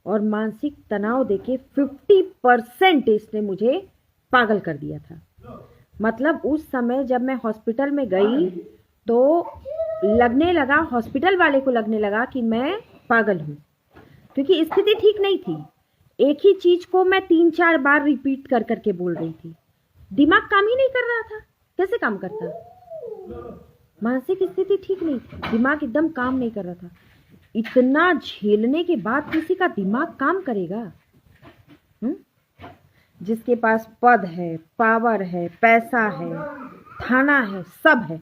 और मानसिक तनाव देके 50% इसने मुझे पागल कर दिया था। मतलब उस समय जब मैं हॉस्पिटल में गई तो लगने लगा, हॉस्पिटल वाले को लगने लगा कि मैं पागल हूँ, क्योंकि स्थिति ठीक नहीं थी। एक ही चीज को मैं 3-4 बार रिपीट कर करके बोल रही थी, दिमाग काम ही नहीं कर रहा था। कैसे काम करता? मानसिक स्थिति ठीक नहीं थी, दिमाग एकदम काम नहीं कर रहा था। इतना झेलने के बाद किसी का दिमाग काम करेगा? जिसके पास पद है, पावर है, पैसा है, थाना है, सब है,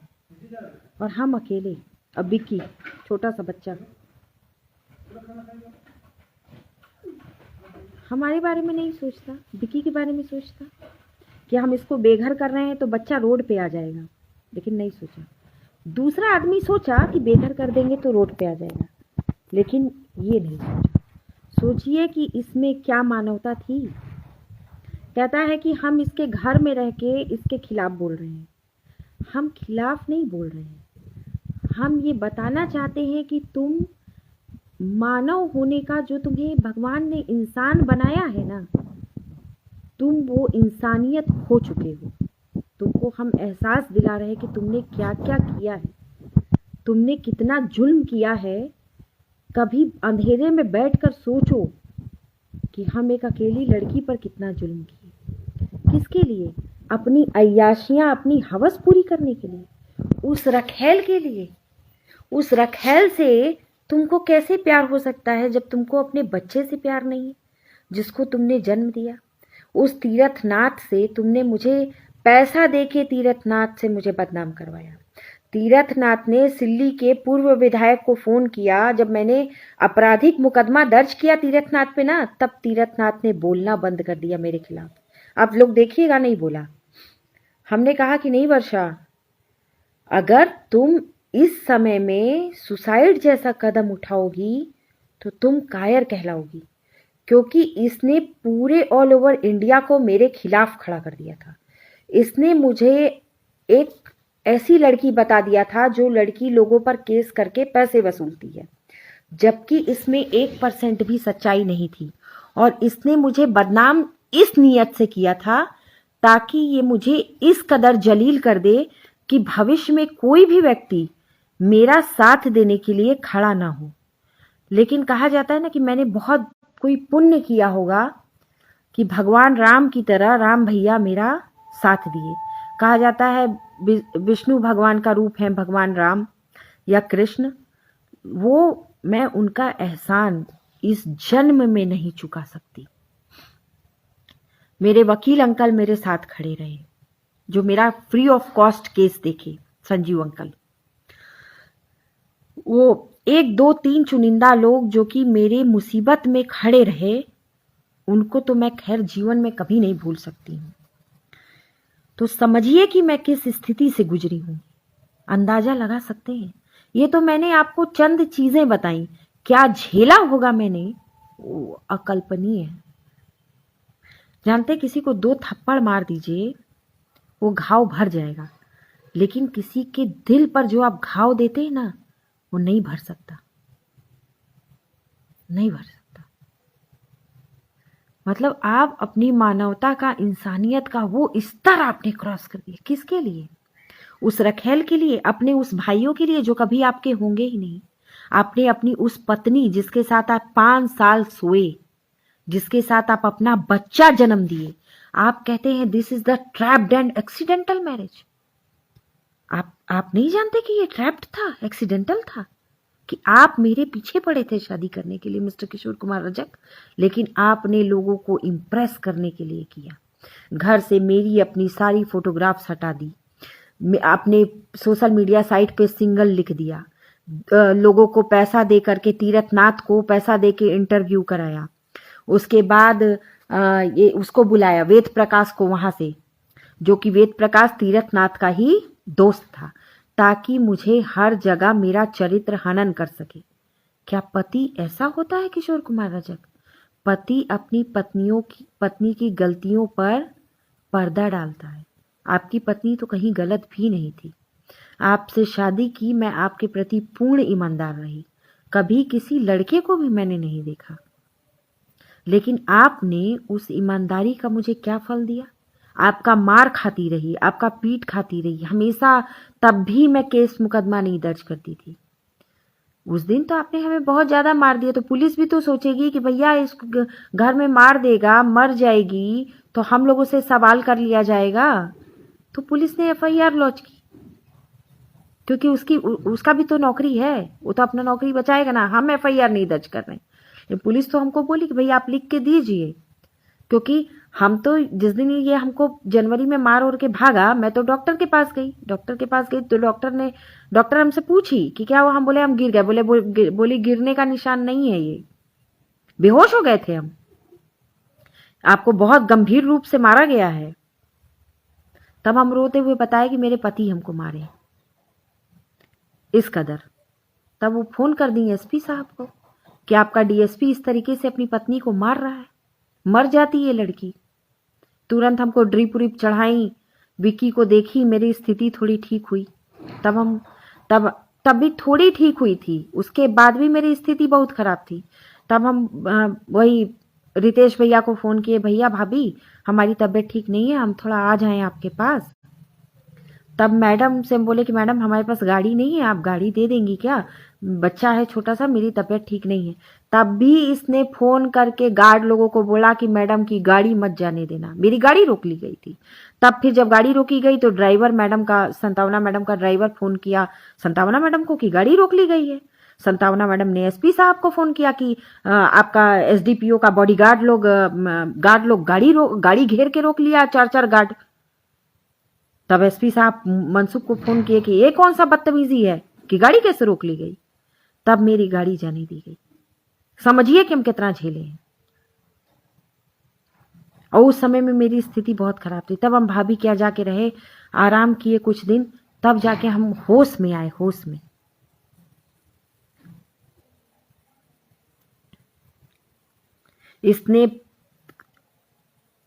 और हम अकेले। अब विक्की छोटा सा बच्चा हमारे बारे में नहीं सोचता, विक्की के बारे में सोचता कि हम इसको बेघर कर रहे हैं तो बच्चा रोड पे आ जाएगा, लेकिन नहीं सोचा। दूसरा आदमी सोचा कि बेघर कर देंगे तो रोड पे आ जाएगा, लेकिन ये नहीं सोचा। सोचिए कि इसमें क्या मानवता थी। कहता है कि हम इसके घर में रह के इसके खिलाफ बोल रहे हैं। हम खिलाफ नहीं बोल रहे हैं, हम ये बताना चाहते हैं कि तुम मानव होने का जो तुम्हें भगवान ने इंसान बनाया है ना, तुम वो इंसानियत खो चुके हो। तुमको हम एहसास दिला रहे हैं कि तुमने क्या क्या किया है, तुमने कितना जुल्म किया है। कभी अंधेरे में बैठकर सोचो कि हम एक अकेली लड़की पर कितना जुल्म किए। किसके लिए? अपनी अय्याशियां, अपनी हवस पूरी करने के लिए, उस रखेल के लिए। उस रखेल से तुमको कैसे प्यार हो सकता है जब तुमको अपने बच्चे से प्यार नहीं है, जिसको तुमने जन्म दिया। उस तीर्थनाथ से तुमने मुझे पैसा देके तीर्थनाथ से मुझे बदनाम करवाया। तीर्थनाथ ने सिल्ली के पूर्व विधायक को फोन किया, जब मैंने आपराधिक मुकदमा दर्ज किया तीर्थनाथ पे ना, तब तीर्थनाथ ने बोलना बंद कर दिया मेरे खिलाफ। आप लोग देखिएगा, नहीं बोला। हमने कहा कि नहीं वर्षा, अगर तुम इस समय में सुसाइड जैसा कदम उठाओगी तो तुम कायर कहलाओगी, क्योंकि इसने पूरे ऑल ओवर इंडिया को मेरे खिलाफ खड़ा कर दिया था। इसने मुझे एक ऐसी लड़की बता दिया था जो लड़की लोगों पर केस करके पैसे वसूलती है, जबकि इसमें 1% भी सच्चाई नहीं थी। और इसने मुझे बदनाम इस नियत से किया था ताकि ये मुझे इस कदर जलील कर दे कि भविष्य में कोई भी व्यक्ति मेरा साथ देने के लिए खड़ा ना हो। लेकिन कहा जाता है ना कि मैंने बहुत कोई पुण्य किया होगा कि भगवान राम की तरह राम भैया मेरा साथ दिए। कहा जाता है विष्णु भगवान का रूप है भगवान राम या कृष्ण, वो मैं उनका एहसान इस जन्म में नहीं चुका सकती। मेरे वकील अंकल मेरे साथ खड़े रहे, जो मेरा फ्री ऑफ कॉस्ट केस देखे, संजीव अंकल। वो 1, 2, 3 चुनिंदा लोग जो कि मेरे मुसीबत में खड़े रहे, उनको तो मैं खैर जीवन में कभी नहीं भूल सकती हूँ। तो समझिए कि मैं किस स्थिति से गुजरी हूँ, अंदाजा लगा सकते हैं। ये तो मैंने आपको चंद चीजें बताई, क्या झेला होगा मैंने वो अकल्पनीय है। जानते, किसी को 2 थप्पड़ मार दीजिए वो घाव भर जाएगा, लेकिन किसी के दिल पर जो आप घाव देते हैं ना, वो नहीं भर सकता, नहीं भर सकता। मतलब आप अपनी मानवता का, इंसानियत का वो स्तर आपने क्रॉस कर दिया। किसके लिए? उस रखेल के लिए, अपने उस भाइयों के लिए जो कभी आपके होंगे ही नहीं। आपने अपनी उस पत्नी जिसके साथ आप 5 साल सोए, जिसके साथ आप अपना बच्चा जन्म दिए, आप कहते हैं this is the trapped and accidental marriage. आप नहीं जानते कि ये ट्रैप्ड था, एक्सीडेंटल था, कि आप मेरे पीछे पड़े थे शादी करने के लिए मिस्टर किशोर कुमार रजक, लेकिन आपने लोगों को इम्प्रेस करने के लिए किया। घर से मेरी अपनी सारी फोटोग्राफ्स हटा दी, आपने सोशल मीडिया साइट पे सिंगल लिख दिया, लोगों को पैसा दे करके, तीरथनाथ को पैसा दे के इंटरव्यू कराया, उसके बाद ये उसको बुलाया वेद प्रकाश को वहां से, जो कि वेद प्रकाश तीरथनाथ का ही दोस्त था, ताकि मुझे हर जगह मेरा चरित्र हनन कर सके। क्या पति ऐसा होता है किशोर कुमार रजक? पति अपनी पत्नी की गलतियों पर पर्दा डालता है। आपकी पत्नी तो कहीं गलत भी नहीं थी। आपसे शादी की, मैं आपके प्रति पूर्ण ईमानदार रही, कभी किसी लड़के को भी मैंने नहीं देखा, लेकिन आपने उस ईमानदारी का मुझे क्या फल दिया? आपका मार खाती रही, आपका पीट खाती रही हमेशा, तब भी मैं केस मुकदमा नहीं दर्ज करती थी। उस दिन तो आपने हमें बहुत ज्यादा मार दिया, तो पुलिस भी तो सोचेगी कि भैया इस घर में मार देगा, मर जाएगी, तो हम लोगों से सवाल कर लिया जाएगा। तो पुलिस ने FIR लॉन्च की, क्योंकि उसका भी तो नौकरी है, वो तो अपना नौकरी बचाएगा ना। हम FIR नहीं दर्ज कर रहे, पुलिस तो हमको बोली कि भैया आप लिख के दीजिए, क्योंकि हम तो जिस दिन ये हमको जनवरी में मार और के भागा, मैं तो डॉक्टर के पास गई तो डॉक्टर हमसे पूछी कि क्या हुआ, हम बोले हम गिर गए, बोली गिरने का निशान नहीं है, ये बेहोश हो गए थे हम, आपको बहुत गंभीर रूप से मारा गया है। तब हम रोते हुए बताए कि मेरे पति हमको मारे, इस कदर। तब वो फोन कर दी SP साहब को कि आपका DSP इस तरीके से अपनी पत्नी को मार रहा है, मर जाती है लड़की। तुरंत हमको ड्रिप उरिप चढ़ाई, विक्की को देखी, मेरी स्थिति थोड़ी ठीक हुई। तब भी थोड़ी ठीक हुई थी, उसके बाद भी मेरी स्थिति बहुत खराब थी। तब हम वही रितेश भैया को फोन किए, भैया भाभी हमारी तबीयत ठीक नहीं है, हम थोड़ा आ जाएं आपके पास। तब मैडम से बोले कि मैडम हमारे पास गाड़ी नहीं है, आप गाड़ी दे देंगी क्या, बच्चा है छोटा सा, मेरी तबीयत ठीक नहीं है। तब भी इसने फोन करके गार्ड लोगों को बोला कि मैडम की गाड़ी मत जाने देना, मेरी गाड़ी रोक ली गई थी। तब फिर जब गाड़ी रोकी गई तो ड्राइवर मैडम का, संतावना मैडम का ड्राइवर फोन किया संतावना मैडम को कि गाड़ी रोक ली गई है। संतावना मैडम ने SP साहब को फोन किया कि आपका SDPO का बॉडीगार्ड लोग गाड़ी घेर के रोक लिया, 4 गार्ड। तब SP साहब मनसुख को फोन किए कि ये कौन सा बदतमीजी है कि गाड़ी कैसे रोक ली गई। तब मेरी गाड़ी जाने दी गई। समझिए कि हम कितना झेले हैं। और उस समय में मेरी स्थिति बहुत खराब थी। तब हम भाभी क्या जाके रहे, आराम किए कुछ दिन, तब जाके हम होश में आए, होश में। इसने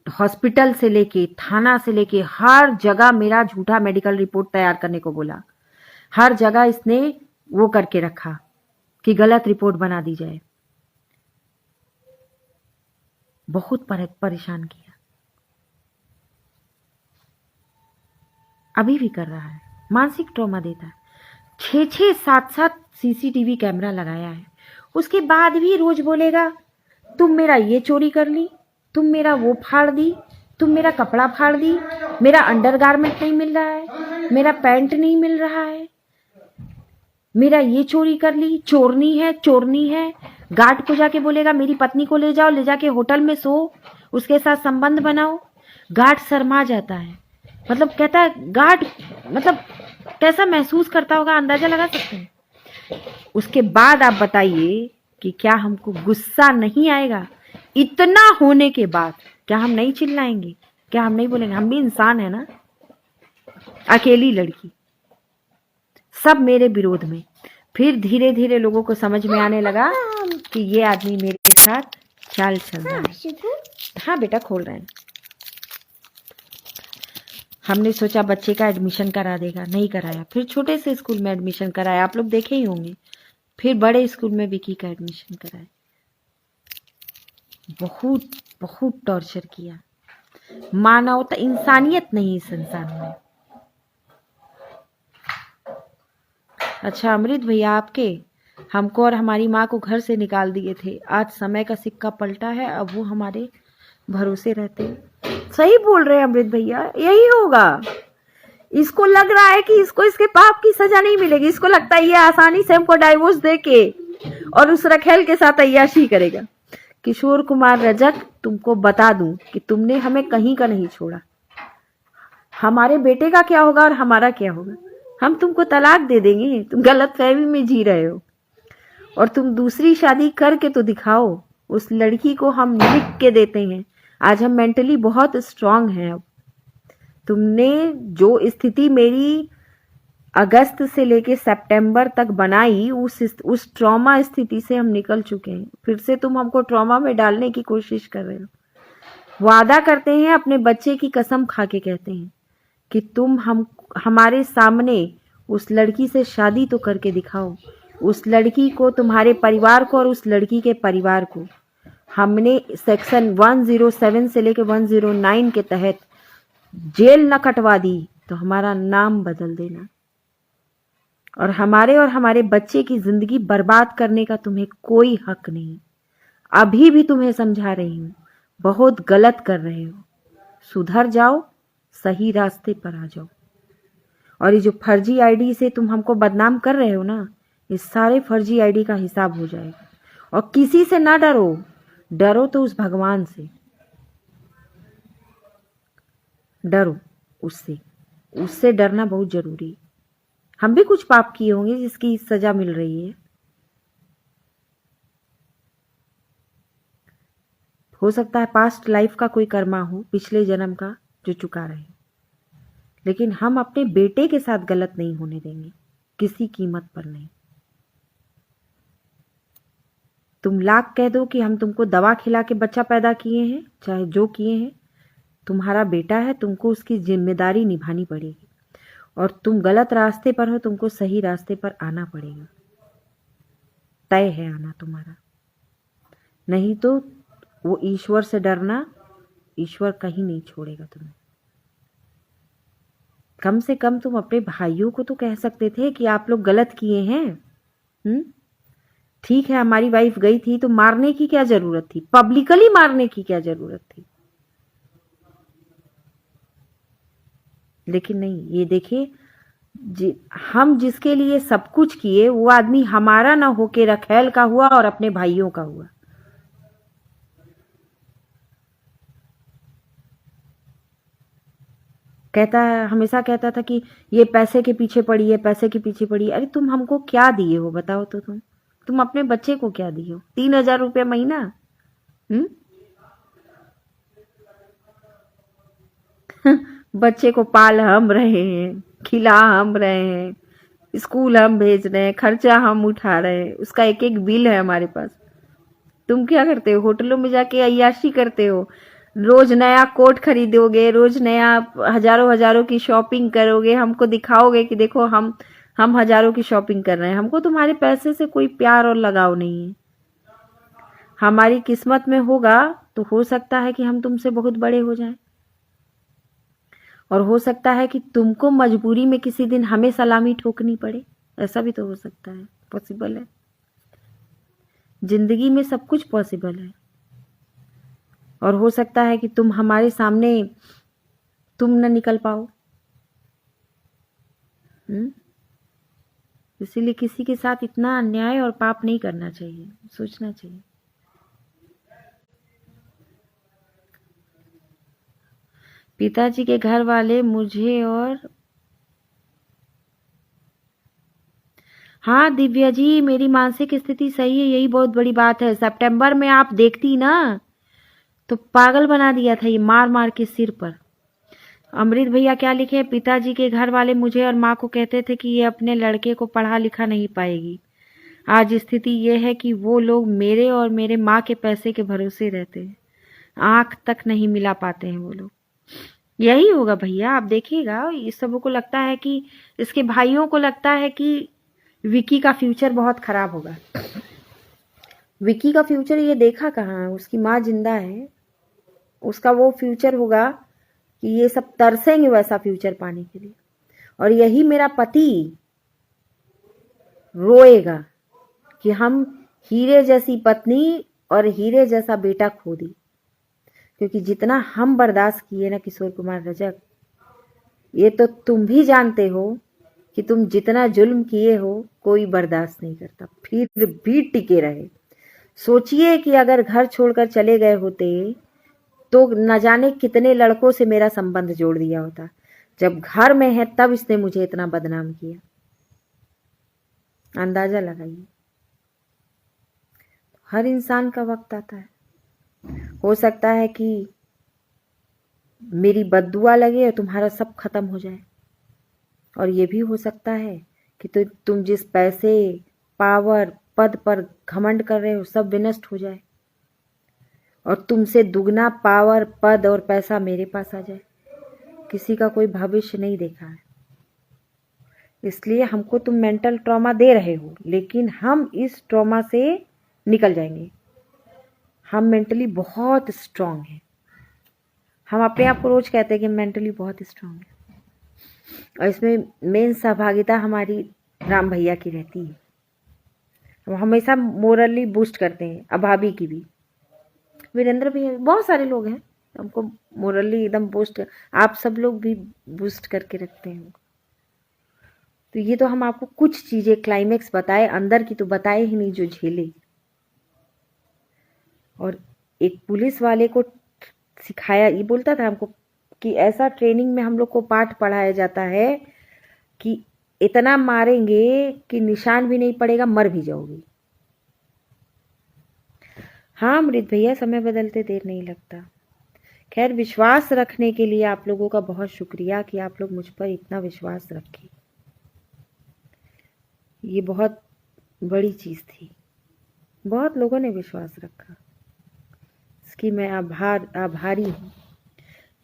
हॉस्पिटल से लेके, थाना से लेके हर जगह मेरा झूठा मेडिकल रिपोर्ट तैयार करने को बोला। हर जगह इसने वो करके रखा कि गलत रिपोर्ट बना दी जाए। बहुत परेशान किया, अभी भी कर रहा है, मानसिक ट्रॉमा देता है। 6 7 CCTV कैमरा लगाया है, उसके बाद भी रोज बोलेगा तुम मेरा ये चोरी कर ली, तुम मेरा वो फाड़ दी, तुम मेरा कपड़ा फाड़ दी, मेरा अंडरगारमेंट नहीं मिल रहा है, मेरा पैंट नहीं मिल रहा है, मेरा ये चोरी कर ली, चोरनी है। गार्ड को जाके बोलेगा मेरी पत्नी को ले जाओ, ले जाके होटल में सो, उसके साथ संबंध बनाओ। गार्ड शर्मा जाता है, मतलब कहता है गार्ड, मतलब कैसा महसूस करता होगा, अंदाजा लगा सकते हैं। उसके बाद आप बताइए कि क्या हमको गुस्सा नहीं आएगा? इतना होने के बाद क्या हम नहीं चिल्लाएंगे? क्या हम नहीं बोलेंगे? हम भी इंसान है ना। अकेली लड़की, सब मेरे विरोध में। फिर धीरे धीरे लोगों को समझ में आने लगा कि ये आदमी मेरे साथ चाल चल रहा है। हाँ बेटा, खोल रहे हैं। हमने सोचा बच्चे का एडमिशन करा देगा, नहीं कराया। फिर छोटे से स्कूल में एडमिशन कराया, आप लोग देखे ही होंगे। फिर बड़े स्कूल में विकी का एडमिशन कराया। बहुत बहुत टॉर्चर किया। मानवता, इंसानियत नहीं इस इंसान में। अच्छा अमृत भैया, आपके हमको और हमारी माँ को घर से निकाल दिए थे। आज समय का सिक्का पलटा है, अब वो हमारे भरोसे रहते हैं। सही बोल रहे हैं अमृत भैया, यही होगा। इसको लग रहा है कि इसको इसके पाप की सजा नहीं मिलेगी। इसको लगता है ये आसानी से हमको डाइवोर्स दे के और उस रखेल के साथ अय्याशी करेगा। किशोर कुमार रजक, तुमको बता दूं कि तुमने हमें कहीं का नहीं छोड़ा। हमारे बेटे का क्या होगा और हमारा क्या होगा? हम तुमको तलाक दे देंगे। तुम गलतफहमी में जी रहे हो। और तुम दूसरी शादी करके तो दिखाओ। उस लड़की को हम लिख के देते हैं। आज हम मेंटली बहुत स्ट्रांग हैं। अब तुमने जो स्थिति मेरी अगस्त से लेके सितंबर तक बनाई, उस ट्रॉमा स्थिति से हम निकल चुके हैं। फिर से तुम हमको ट्रॉमा में डालने की कोशिश कर रहे हो। वादा करते हैं, अपने बच्चे की कसम खा के कहते हैं कि तुम हमारे सामने उस लड़की से शादी तो करके दिखाओ। उस लड़की को, तुम्हारे परिवार को और उस लड़की के परिवार को हमने सेक्शन 107 से लेकर 109 के तहत जेल न कटवा दी तो हमारा नाम बदल देना। और हमारे बच्चे की जिंदगी बर्बाद करने का तुम्हें कोई हक नहीं। अभी भी तुम्हें समझा रही हूं, बहुत गलत कर रहे हो। सुधर जाओ, सही रास्ते पर आ जाओ। और ये जो फर्जी आईडी से तुम हमको बदनाम कर रहे हो ना, इस सारे फर्जी आईडी का हिसाब हो जाएगा। और किसी से ना डरो, डरो तो उस भगवान से। डरो उससे डरना बहुत जरूरी है। हम भी कुछ पाप किए होंगे जिसकी सजा मिल रही है। हो सकता है पास्ट लाइफ का कोई कर्मा हो, पिछले जन्म का, जो चुका रहे। लेकिन हम अपने बेटे के साथ गलत नहीं होने देंगे, किसी कीमत पर नहीं। तुम लाख कह दो कि हम तुमको दवा खिला के बच्चा पैदा किए हैं, चाहे जो किए हैं, तुम्हारा बेटा है, तुमको उसकी जिम्मेदारी निभानी पड़ेगी। और तुम गलत रास्ते पर हो, तुमको सही रास्ते पर आना पड़ेगा। तय है आना तुम्हारा। नहीं तो वो ईश्वर से डरना, ईश्वर कहीं नहीं छोड़ेगा तुम्हें। कम से कम तुम अपने भाइयों को तो कह सकते थे कि आप लोग गलत किए हैं। ठीक है, हमारी वाइफ गई थी तो मारने की क्या जरूरत थी? पब्लिकली मारने की क्या जरूरत थी? लेकिन नहीं, ये देखिए, हम जिसके लिए सब कुछ किए, वो आदमी हमारा ना होके रखेल का हुआ और अपने भाइयों का हुआ। हमेशा कहता था कि ये पैसे के पीछे पड़ी है, पैसे के पीछे पड़ी है। अरे तुम हमको क्या दिए हो बताओ तो? तुम अपने बच्चे को क्या दिए हो? 3,000 रुपये महीना। बच्चे को पाल हम रहे हैं, खिला हम रहे हैं, स्कूल हम भेज रहे हैं, खर्चा हम उठा रहे हैं, उसका एक एक बिल है हमारे पास। तुम क्या करते हो? होटलों में जाके अय्याशी करते हो। रोज नया कोट खरीदोगे, रोज नया हजारों हजारों की शॉपिंग करोगे, हमको दिखाओगे कि देखो हम हजारों की शॉपिंग कर रहे हैं। हमको तुम्हारे पैसे से कोई प्यार और लगाव नहीं है। हमारी किस्मत में होगा तो हो सकता है कि हम तुमसे बहुत बड़े हो जाएं। और हो सकता है कि तुमको मजबूरी में किसी दिन हमें सलामी ठोकनी पड़े। ऐसा भी तो हो सकता है, पॉसिबल है। जिंदगी में सब कुछ पॉसिबल है। और हो सकता है कि तुम हमारे सामने तुम न निकल पाओ। इसीलिए किसी के साथ इतना अन्याय और पाप नहीं करना चाहिए, सोचना चाहिए। पिताजी के घर वाले मुझे और हाँ दिव्या जी, मेरी मानसिक स्थिति सही है, यही बहुत बड़ी बात है। सितंबर में आप देखती ना तो पागल बना दिया था ये मार मार के सिर पर। अमृत भैया क्या लिखे? पिताजी के घर वाले मुझे और माँ को कहते थे कि ये अपने लड़के को पढ़ा लिखा नहीं पाएगी। आज स्थिति ये है कि वो लोग मेरे और मेरे माँ के पैसे के भरोसे रहते हैं। आंख तक नहीं मिला पाते हैं वो लोग। यही होगा भैया, आप देखिएगा। इस सबों को लगता है कि, इसके भाइयों को लगता है कि विकी का फ्यूचर बहुत खराब होगा। विकी का फ्यूचर ये देखा कहाँ, उसकी माँ जिंदा है। उसका वो फ्यूचर होगा कि ये सब तरसेंगे वैसा फ्यूचर पाने के लिए। और यही मेरा पति रोएगा कि हम हीरे जैसी पत्नी और हीरे जैसा बेटा खो दी। क्योंकि जितना हम बर्दाश्त किए ना किशोर कुमार रजक, ये तो तुम भी जानते हो कि तुम जितना जुल्म किए हो कोई बर्दाश्त नहीं करता, फिर भी टिके रहे। सोचिए कि अगर घर छोड़कर चले गए होते तो न जाने कितने लड़कों से मेरा संबंध जोड़ दिया होता। जब घर में है तब इसने मुझे इतना बदनाम किया, अंदाजा लगाइए। हर इंसान का वक्त आता है। हो सकता है कि मेरी बद्दुआ लगे और तुम्हारा सब खत्म हो जाए, और ये भी हो सकता है कि तुम जिस पैसे, पावर, पद पर घमंड कर रहे हो सब विनष्ट हो जाए और तुमसे दुगना पावर, पद और पैसा मेरे पास आ जाए। किसी का कोई भविष्य नहीं देखा है, इसलिए हमको तुम मेंटल ट्रॉमा दे रहे हो, लेकिन हम इस ट्रॉमा से निकल जाएंगे। हम मेंटली बहुत स्ट्रांग हैं। हम अपने आप को रोज कहते हैं कि मेंटली बहुत स्ट्रांग है, और इसमें मेन सहभागिता हमारी राम भैया की रहती है। हम हमेशा मोरली बूस्ट करते हैं, अभाभी की भी, वीरेंद्र भी है, बहुत सारे लोग हैं हमको मोरली एकदम बूस्ट, आप सब लोग भी बूस्ट करके रखते हैं। तो ये तो हम आपको कुछ चीजें क्लाइमेक्स बताए, अंदर की तो बताए ही नहीं जो झेले। और एक पुलिस वाले को सिखाया, ये बोलता था हमको कि ऐसा ट्रेनिंग में हम लोग को पाठ पढ़ाया जाता है कि इतना मारेंगे कि निशान भी नहीं पड़ेगा, मर भी जाओगी। हाँ अमृत भैया, समय बदलते देर नहीं लगता। खैर, विश्वास रखने के लिए आप लोगों का बहुत शुक्रिया कि आप लोग मुझ पर इतना विश्वास रखे। ये बहुत बड़ी चीज थी, बहुत लोगों ने विश्वास रखा, इसकी मैं आभारी हूँ।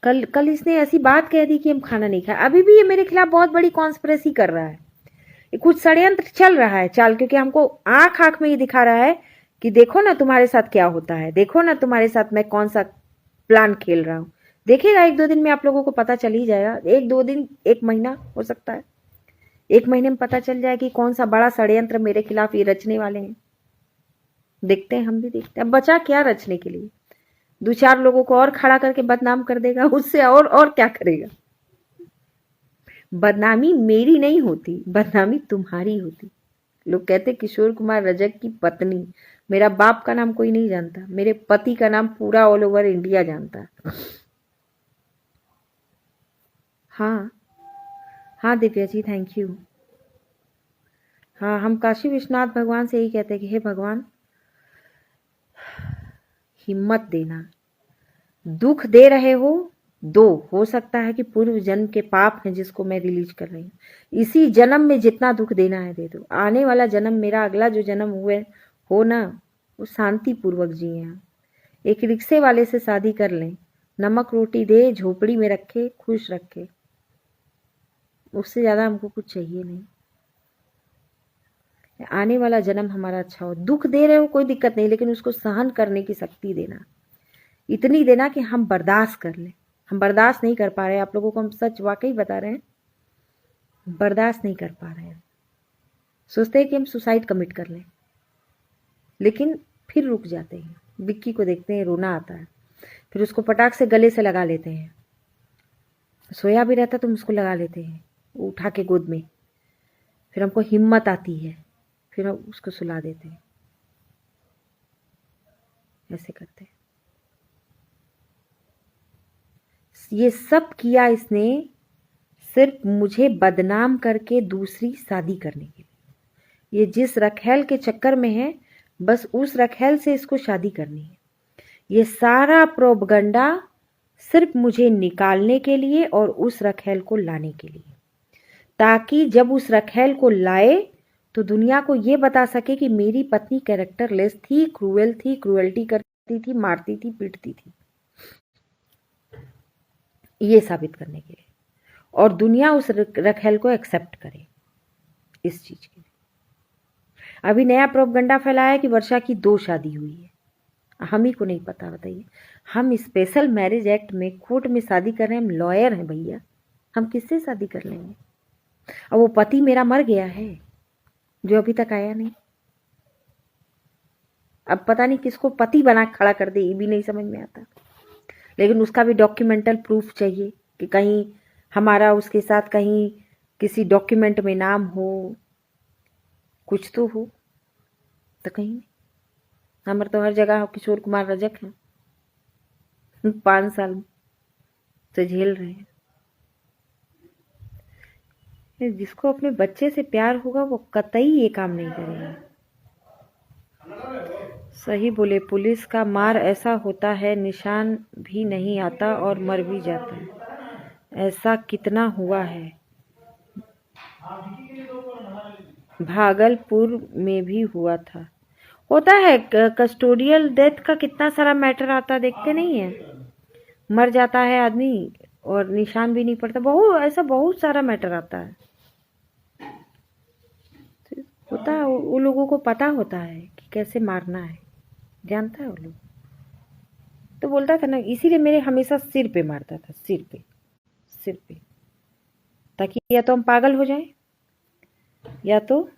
कल इसने ऐसी बात कह दी कि हम खाना नहीं खाए। अभी भी ये मेरे खिलाफ बहुत बड़ी कॉन्स्पिरेसी कर रहा है, ये कुछ षड्यंत्र चल रहा है चाल, क्योंकि हमको आंख आंख में ये दिखा रहा है कि देखो ना तुम्हारे साथ क्या होता है, देखो ना तुम्हारे साथ मैं कौन सा प्लान खेल रहा हूँ। देखिएगा, 1-2 दिन में आप लोगों को पता चल ही जाएगा। 1-2 दिन, 1 महीना हो सकता है, 1 महीने में पता चल जाए कि कौन सा बड़ा षड्यंत्र मेरे खिलाफ ये रचने वाले हैं। देखते हैं, हम भी देखते हैं। अब बचा क्या रचने के लिए, 2-4 लोगों को और खड़ा करके बदनाम कर देगा, उससे और क्या करेगा। बदनामी मेरी नहीं होती, बदनामी तुम्हारी होती। लोग कहते किशोर कुमार रजक की पत्नी, मेरा बाप का नाम कोई नहीं जानता, मेरे पति का नाम पूरा ऑल ओवर इंडिया जानता। हाँ दिव्या जी, थैंक यू। हाँ, हम काशी विश्वनाथ भगवान से यही कहते हैं कि हे भगवान, हिम्मत देना, दुख दे रहे हो सकता है कि पूर्व जन्म के पाप हैं जिसको मैं रिलीज कर रही हूँ। इसी जन्म में जितना दुख देना है दे दो, आने वाला जन्म, मेरा अगला जो जन्म हुए हो ना, वो शांति पूर्वक जिए हम। एक रिक्शे वाले से शादी कर लें, नमक रोटी दे, झोपड़ी में रखे, खुश रखे, उससे ज्यादा हमको कुछ चाहिए नहीं। आने वाला जन्म हमारा अच्छा हो। दुख दे रहे हो कोई दिक्कत नहीं, लेकिन उसको सहन करने की शक्ति देना, इतनी देना कि हम बर्दाश्त कर लें। हम बर्दाश्त नहीं कर पा रहे, आप लोगों को हम सच वाकई बता रहे हैं, बर्दाश्त नहीं कर पा रहे हैं। सोचते हैं कि हम सुसाइड कमिट कर लें, लेकिन फिर रुक जाते हैं। विक्की को देखते हैं, रोना आता है, फिर उसको पटाख से गले से लगा लेते हैं। सोया भी रहता तो हम उसको लगा लेते हैं उठा के गोद में, फिर हमको हिम्मत आती है, फिर हम उसको सुला देते हैं। ऐसे करते हैं। ये सब किया इसने सिर्फ मुझे बदनाम करके दूसरी शादी करने के लिए। ये जिस रखेल के चक्कर में है, बस उस रखेल से इसको शादी करनी है। ये सारा प्रोपगंडा सिर्फ मुझे निकालने के लिए और उस रखेल को लाने के लिए, ताकि जब उस रखेल को लाए तो दुनिया को ये बता सके कि मेरी पत्नी कैरेक्टरलेस थी, क्रूएल थी, क्रूएल्टी करती थी, मारती थी, पीटती थी। ये साबित करने के लिए, और दुनिया उस रखेल को एक्सेप्ट करे इस चीज के लिए। अभी नया प्रोपगंडा फैलाया कि वर्षा की 2 शादी हुई है, हम ही को नहीं पता। बताइए, हम स्पेशल मैरिज एक्ट में कोर्ट में शादी कर रहे हैं, हम लॉयर हैं भैया, हम किससे शादी कर लेंगे? और वो पति मेरा मर गया है जो अभी तक आया नहीं। अब पता नहीं किसको पति बना खड़ा कर दे, ये भी नहीं समझ में आता। लेकिन उसका भी डॉक्यूमेंटल प्रूफ चाहिए कि कहीं हमारा उसके साथ कहीं किसी डॉक्यूमेंट में नाम हो, कुछ तो हो। तो कहीं नहीं, हमारे तो हर जगह किशोर कुमार रजक हैं, 5 साल से झेल रहे हैं। जिसको अपने बच्चे से प्यार होगा वो कतई ये काम नहीं करेगा। सही बोले, पुलिस का मार ऐसा होता है, निशान भी नहीं आता और मर भी जाता है। ऐसा कितना हुआ है, भागलपुर में भी हुआ था। होता है, कस्टोडियल डेथ का कितना सारा मैटर आता, देखते नहीं है? मर जाता है आदमी और निशान भी नहीं पड़ता, बहुत ऐसा बहुत सारा मैटर आता है। होता है, वो लोगों को पता होता है कि कैसे मारना है, जानता है वो लोग। तो बोलता था ना, इसीलिए मेरे हमेशा सिर पे मारता था, सिर पे, ताकि या तो हम पागल हो जाए या तो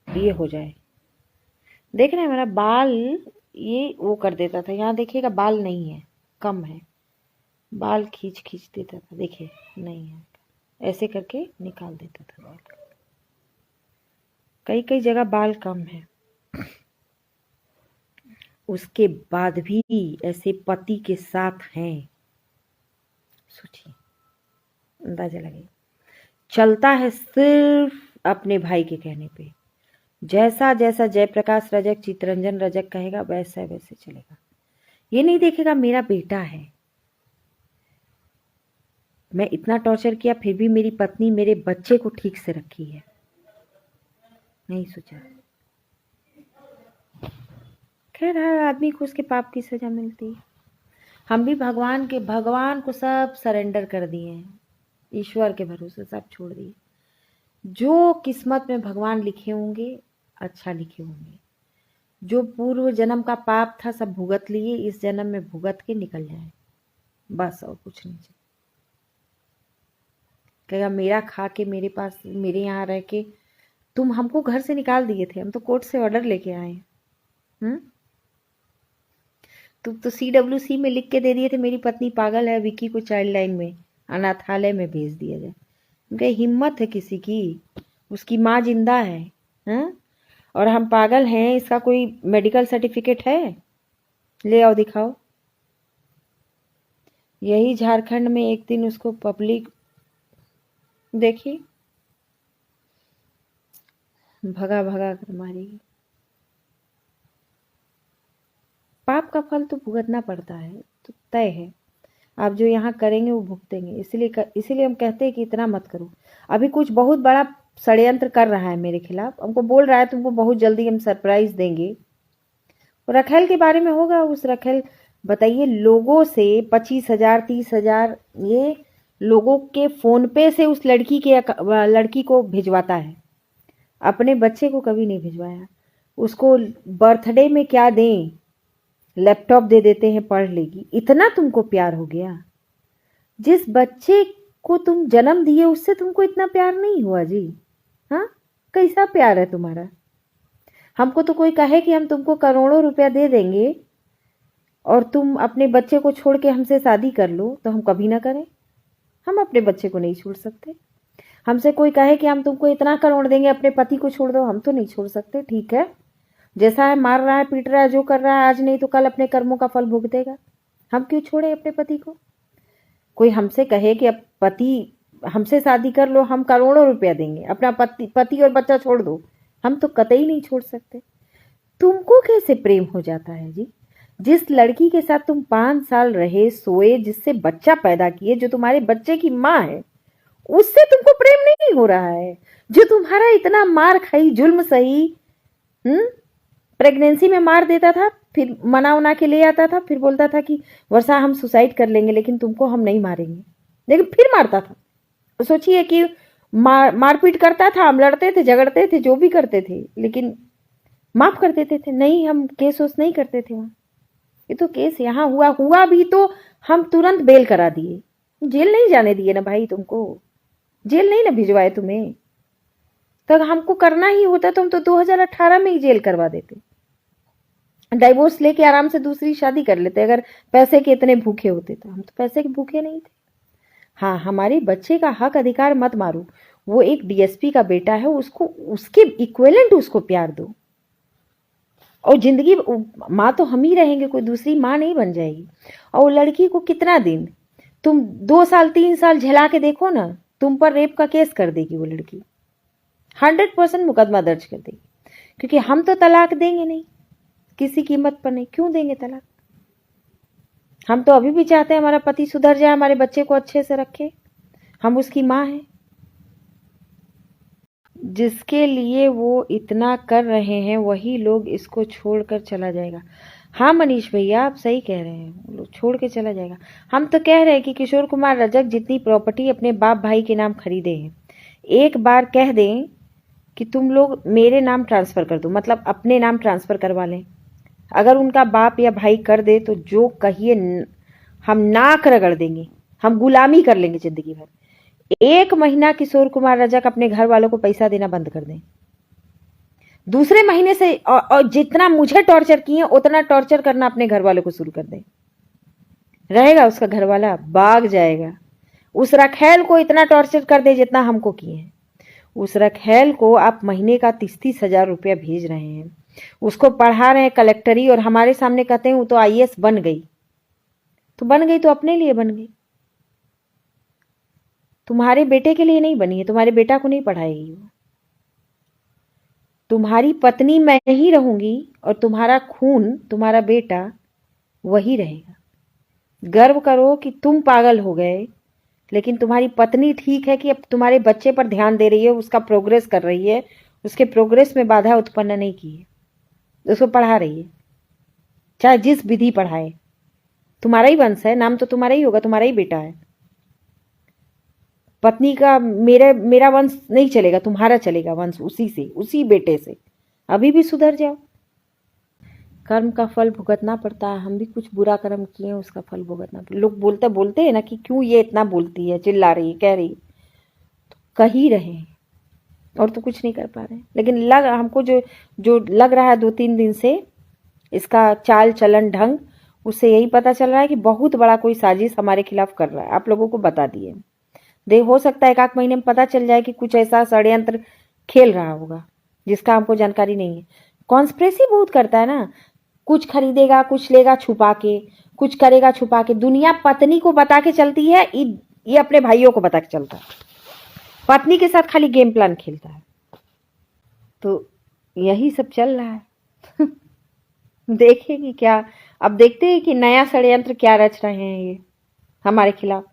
ये हो जाए। देख रहे हैं मेरा बाल, ये वो कर देता था। यहाँ देखिएगा बाल नहीं है, कम है, बाल खींच देता था। देखिए नहीं है, ऐसे करके निकाल देता था बाल। कई जगह बाल कम है, उसके बाद भी ऐसे पति के साथ हैं। सोचिए, अंदाजा लगे। चलता है सिर्फ अपने भाई के कहने पे। जैसा जयप्रकाश रजक, चितरंजन रजक कहेगा वैसे चलेगा। ये नहीं देखेगा मेरा बेटा है, मैं इतना टॉर्चर किया फिर भी मेरी पत्नी मेरे बच्चे को ठीक से रखी है। नहीं सोचा। खैर हर आदमी को उसके पाप की सजा मिलती है। हम भी भगवान को सब सरेंडर कर दिए हैं, ईश्वर के भरोसे सब छोड़ दिए। जो किस्मत में भगवान लिखे होंगे अच्छा लिखे होंगे। जो पूर्व जन्म का पाप था सब भुगत लिए, इस जन्म में भुगत के निकल जाए, बस और कुछ नहीं चाहिए। कहेगा मेरा खा के मेरे पास, मेरे यहाँ रह के तुम हमको घर से निकाल दिए थे, हम तो कोर्ट से ऑर्डर लेके आए। तुम तो CWC में लिख के दे दिए थे मेरी पत्नी पागल है, विकी को चाइल्ड लाइन में अनाथालय में भेज दिया जाए। उनकी हिम्मत है किसी की, उसकी माँ जिंदा है और हम पागल हैं, इसका कोई मेडिकल सर्टिफिकेट है? ले आओ दिखाओ। यही झारखंड में एक दिन उसको पब्लिक, देखिए भगा कर मारेगी। पाप का फल तो भुगतना पड़ता है, तो तय है। आप जो यहाँ करेंगे वो भुगतेंगे। इसीलिए हम कहते हैं कि इतना मत करो। अभी कुछ बहुत बड़ा षड्यंत्र कर रहा है मेरे खिलाफ, हमको बोल रहा है तुमको बहुत जल्दी हम सरप्राइज देंगे। रखेल के बारे में होगा। उस रखेल, बताइए, लोगों से 25,000 30,000 ये लोगों के फोन पे से उस लड़की को भिजवाता है। अपने बच्चे को कभी नहीं भिजवाया। उसको बर्थडे में क्या दें, लैपटॉप दे देते हैं, पढ़ लेगी। इतना तुमको प्यार हो गया? जिस बच्चे को तुम जन्म दिए उससे तुमको इतना प्यार नहीं हुआ जी? हाँ, कैसा प्यार है तुम्हारा? हमको तो कोई कहे कि हम तुमको करोड़ों रुपया दे देंगे और तुम अपने बच्चे को छोड़ के हमसे शादी कर लो, तो हम कभी ना करें। हम अपने बच्चे को नहीं छोड़ सकते। हमसे कोई कहे कि हम तुमको इतना करोड़ देंगे, अपने पति को छोड़ दो, हम तो नहीं छोड़ सकते। ठीक है, जैसा है, मार रहा है, पीट रहा है, जो कर रहा है, आज नहीं तो कल अपने कर्मों का फल भुगतेगा। हम क्यों छोड़े अपने पति को? कोई हमसे कहे कि अब पति हमसे शादी कर लो, हम करोड़ों रुपया देंगे, अपना पति और बच्चा छोड़ दो, हम तो कतई नहीं छोड़ सकते। तुमको कैसे प्रेम हो जाता है जी? जिस लड़की के साथ तुम 5 साल रहे, सोए, जिससे बच्चा पैदा किए, जो तुम्हारे बच्चे की माँ है, उससे तुमको प्रेम नहीं हो रहा है? जो तुम्हारा इतना मार खाई, जुल्म सही, प्रेगनेंसी में मार देता था, फिर मना के ले आता था, फिर बोलता था कि वर्षा हम सुसाइड कर लेंगे लेकिन तुमको हम नहीं मारेंगे। लेकिन फिर मारता था। तो सोचिए कि मारपीट करता था, हम लड़ते थे, झगड़ते थे, जो भी करते थे, लेकिन माफ कर देते थे। नहीं, हम केस उस नहीं करते थे वहां। ये तो केस यहाँ हुआ हुआ भी तो हम तुरंत बेल करा दिए, जेल नहीं जाने दिए ना भाई, तुमको जेल नहीं ना भिजवाए तुम्हें। तो अगर हमको करना ही होता तो हम तो 2018 में ही जेल करवा देते, डाइवोर्स लेके आराम से दूसरी शादी कर लेते, अगर पैसे के इतने भूखे होते तो। हम तो पैसे के भूखे नहीं थे। हाँ, हमारे बच्चे का हक अधिकार मत मारो, वो एक डीएसपी का बेटा है, उसको उसके इक्विवेलेंट उसको प्यार दो। और जिंदगी माँ तो हम ही रहेंगे, कोई दूसरी माँ नहीं बन जाएगी। और वो लड़की को कितना दिन, तुम 2 साल 3 साल झेला के देखो ना, तुम पर रेप का केस कर देगी वो लड़की, 100% मुकदमा दर्ज कर देगी। क्योंकि हम तो तलाक देंगे नहीं, किसी कीमत पर नहीं। क्यों देंगे तलाक? हम तो अभी भी चाहते हैं हमारा पति सुधर जाए, हमारे बच्चे को अच्छे से रखे, हम उसकी माँ हैं। जिसके लिए वो इतना कर रहे हैं वही लोग इसको छोड़कर चला जाएगा। हाँ मनीष भैया, आप सही कह रहे हैं, वो लोग छोड़ के चला जाएगा। हम तो कह रहे हैं कि किशोर कुमार रजक जितनी प्रॉपर्टी अपने बाप भाई के नाम खरीदे हैं, एक बार कह दें कि तुम लोग मेरे नाम ट्रांसफर कर दो, मतलब अपने नाम ट्रांसफर करवा लें। अगर उनका बाप या भाई कर दे तो जो कहिए हम नाक रगड़ देंगे, हम गुलामी कर लेंगे जिंदगी भर। 1 महीना किशोर कुमार रजक अपने घर वालों को पैसा देना बंद कर दें, दूसरे महीने से और जितना मुझे टॉर्चर किए उतना टॉर्चर करना अपने घर वालों को शुरू कर दें। रहेगा उसका घर वाला? भाग जाएगा। उस रखेल को इतना टॉर्चर कर दे जितना हमको किए हैं। उस रखेल को आप महीने का 30-30 हजार रुपया भेज रहे हैं, उसको पढ़ा रहे हैं कलेक्टरी, और हमारे सामने कहते हैं वो तो आईएएस बन गई। तो बन गई तो अपने लिए बन गई, तुम्हारे बेटे के लिए नहीं बनी है, तुम्हारे बेटा को नहीं पढ़ाएगी वो। तुम्हारी पत्नी मैं ही रहूंगी और तुम्हारा खून, तुम्हारा बेटा वही रहेगा। गर्व करो कि तुम पागल हो गए, लेकिन तुम्हारी पत्नी ठीक है कि अब तुम्हारे बच्चे पर ध्यान दे रही है, उसका प्रोग्रेस कर रही है, उसके प्रोग्रेस में बाधा उत्पन्न नहीं की है, उसको पढ़ा रही है, चाहे जिस विधि पढ़ाए। तुम्हारा ही वंश है, नाम तो तुम्हारा ही होगा, तुम्हारा ही बेटा है। पत्नी का मेरा वंश नहीं चलेगा, तुम्हारा चलेगा वंश, उसी से, उसी बेटे से। अभी भी सुधर जाओ। कर्म का फल भुगतना पड़ता है, हम भी कुछ बुरा कर्म किए हैं, उसका फल भुगतना पड़ता। लोग बोलते हैं ना कि क्यों ये इतना बोलती है, चिल्ला रही है, कह रही है, तो कह ही रहे हैं, और तो कुछ नहीं कर पा रहे हैं। लेकिन हमको जो लग रहा है 2-3 दिन से, इसका चाल चलन ढंग, उससे यही पता चल रहा है कि बहुत बड़ा कोई साजिश हमारे खिलाफ कर रहा है। आप लोगों को बता दिए, हो सकता है 1-8 महीने में पता चल जाए कि कुछ ऐसा षड्यंत्र खेल रहा होगा जिसका हमको जानकारी नहीं है। कॉन्स्पिरेसी बहुत करता है ना, कुछ खरीदेगा, कुछ लेगा छुपा के, कुछ करेगा छुपा के। दुनिया पत्नी को बता के चलती है, ये अपने भाइयों को बता के चलता है, पत्नी के साथ खाली गेम प्लान खेलता है। तो यही सब चल रहा है। देखेंगे क्या, अब देखते हैं कि नया षड्यंत्र क्या रच रहे हैं ये हमारे खिलाफ।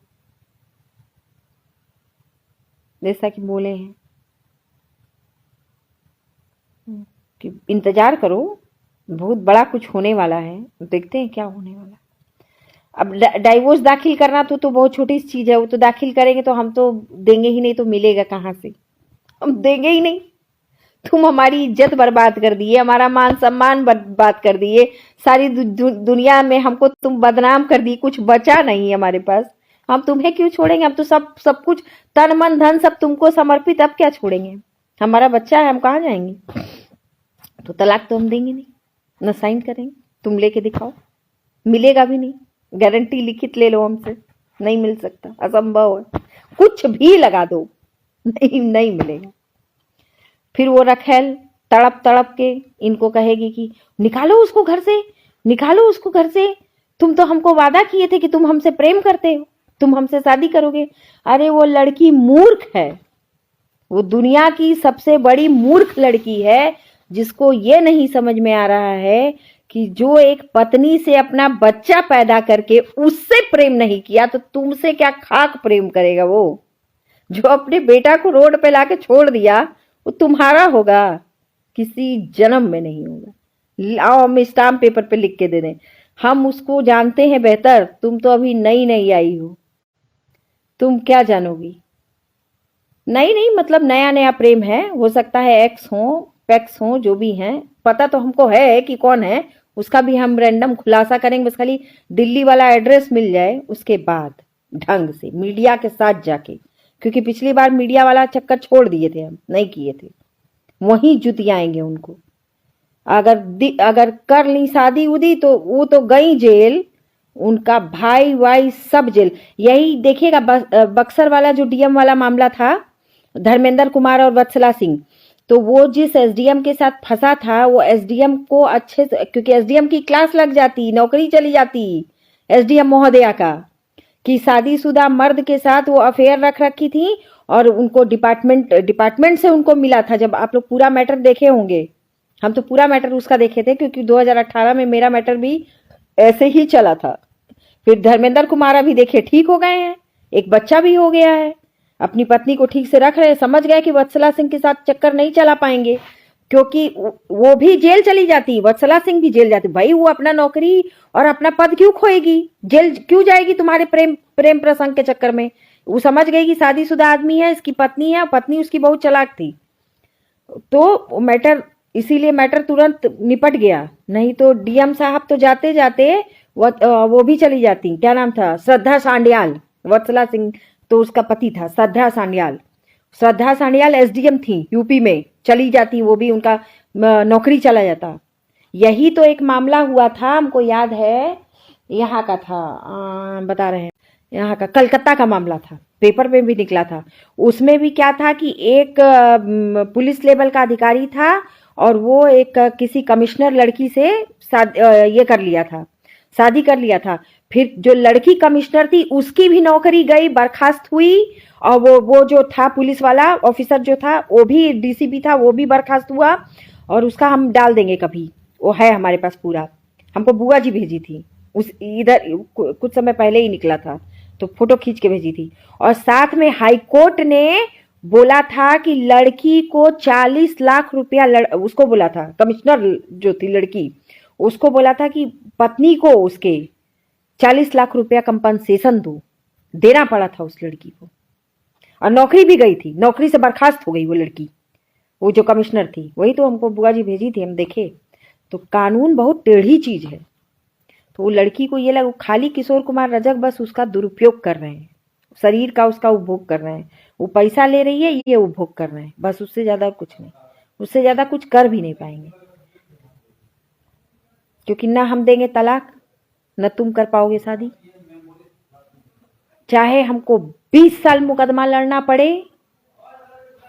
जैसा कि बोले हैं कि इंतजार करो, बहुत बड़ा कुछ होने वाला है, देखते हैं क्या होने वाला। अब डाइवोर्स दाखिल करना तो बहुत छोटी चीज है, वो तो दाखिल करेंगे तो हम तो देंगे ही नहीं, तो मिलेगा कहाँ से? हम देंगे ही नहीं। तुम हमारी इज्जत बर्बाद कर दिए, हमारा मान सम्मान बर्बाद कर दिए, सारी दुनिया में हमको तुम बदनाम कर दी, कुछ बचा नहीं हमारे पास। हम तुम्हें क्यों छोड़ेंगे? हम तो सब कुछ, तन मन धन सब तुमको समर्पित, अब क्या छोड़ेंगे? हमारा बच्चा है, हम कहाँ जाएंगे? तो तलाक तो हम देंगे नहीं, न साइन करेंगे। तुम लेके दिखाओ, मिलेगा भी नहीं, गारंटी लिखित ले लो हमसे, नहीं मिल सकता, असंभव है। कुछ भी लगा दो, नहीं मिलेगा। फिर वो रखेल तड़प तड़प के इनको कहेगी कि निकालो उसको घर से, निकालो उसको घर से, तुम तो हमको वादा किए थे कि तुम हमसे प्रेम करते हो, तुम हमसे शादी करोगे। अरे वो लड़की मूर्ख है, वो दुनिया की सबसे बड़ी मूर्ख लड़की है, जिसको ये नहीं समझ में आ रहा है कि जो एक पत्नी से अपना बच्चा पैदा करके उससे प्रेम नहीं किया, तो तुमसे क्या खाक प्रेम करेगा? वो जो अपने बेटा को रोड पे लाके छोड़ दिया, वो तुम्हारा होगा, किसी जन्म में नहीं होगा। आओ हम स्टाम्प पेपर पे लिख के दे दें, हम उसको जानते हैं बेहतर, तुम तो अभी नई आई हो। तुम क्या जानोगी? नहीं नहीं, मतलब नया नया प्रेम है, हो सकता है एक्स हो पैक्स हो, जो भी हैं। पता तो हमको है कि कौन है, उसका भी हम रैंडम खुलासा करेंगे, बस खाली दिल्ली वाला एड्रेस मिल जाए, उसके बाद ढंग से मीडिया के साथ जाके, क्योंकि पिछली बार मीडिया वाला चक्कर छोड़ दिए थे, हम नहीं किए थे। वहीं जुतियाएंगे उनको। अगर कर ली शादी उदी तो वो तो गई जेल, उनका भाई वाई सब जेल। यही देखिएगा, बक्सर वाला जो डीएम वाला मामला था, धर्मेंद्र कुमार और वत्सला सिंह, तो वो जिस एसडीएम के साथ फंसा था, वो एसडीएम को अच्छे से, क्योंकि एसडीएम की क्लास लग जाती, नौकरी चली जाती एसडीएम महोदया का, कि शादीशुदा मर्द के साथ वो अफेयर रख रखी थी, और उनको डिपार्टमेंट से उनको मिला था। जब आप लोग पूरा मैटर देखे होंगे, हम तो पूरा मैटर उसका देखे थे, क्योंकि 2018 में मेरा मैटर भी ऐसे ही चला था। फिर धर्मेंद्र कुमार अभी देखिए ठीक हो गए हैं, एक बच्चा भी हो गया है, अपनी पत्नी को ठीक से रख रहे हैं, समझ गए कि वत्सला सिंह के साथ चक्कर नहीं चला पाएंगे, क्योंकि वो भी जेल चली जाती, वत्सला सिंह भी जेल जाती। भाई वो अपना नौकरी और अपना पद क्यों खोएगी, जेल क्यों जाएगी तुम्हारे प्रेम प्रेम प्रसंग के चक्कर में? वो समझ गई कि शादीशुदा आदमी है, इसकी पत्नी है, पत्नी उसकी बहुत चालाक थी, तो मैटर, इसीलिए मैटर तुरंत निपट गया। नहीं तो डीएम साहब तो जाते जाते वो भी चली जाती, क्या नाम था, श्रद्धा सांडियाल। वत्सला सिंह तो उसका पति था, श्रद्धा सांडियाल एसडीएम थी यूपी में, चली जाती वो भी, उनका नौकरी चला जाता। यही तो एक मामला हुआ था, हमको याद है, यहाँ का था, बता रहे हैं, यहाँ का कलकत्ता का मामला था, पेपर में भी निकला था। उसमें भी क्या था कि एक पुलिस लेवल का अधिकारी था, और वो एक किसी कमिश्नर लड़की से ये कर लिया था, शादी कर लिया था। फिर जो लड़की कमिश्नर थी उसकी भी नौकरी गई, बर्खास्त हुई, और वो जो था पुलिस वाला ऑफिसर जो था, वो भी डीसीपी था, वो भी बर्खास्त हुआ। और उसका हम डाल देंगे कभी, वो है हमारे पास पूरा, हमको बुआ जी भेजी थी, उस इधर कुछ समय पहले ही निकला था, तो फोटो खींच के भेजी थी। और साथ में हाई कोर्ट ने बोला था कि लड़की को 40 लाख रुपया, उसको बोला था, कमिश्नर जो थी लड़की, उसको बोला था कि पत्नी को उसके 40 लाख रुपया कंपनसेशन दो, देना पड़ा था उस लड़की को। और नौकरी भी गई थी, नौकरी से बर्खास्त हो गई वो लड़की, वो जो कमिश्नर थी, वही तो हमको बुआ जी भेजी थी, हम देखे। तो कानून बहुत टेढ़ी चीज है। तो वो लड़की को ये लगा, खाली किशोर कुमार रजक बस उसका दुरुपयोग कर रहे हैं, शरीर का उसका उपभोग कर रहे हैं, वो पैसा ले रही है, ये उपभोग कर रहे हैं, बस उससे ज्यादा कुछ नहीं, उससे ज्यादा कुछ कर भी नहीं पाएंगे, क्योंकि ना हम देंगे तलाक, न तुम कर पाओगे शादी। चाहे हमको 20 साल मुकदमा लड़ना पड़े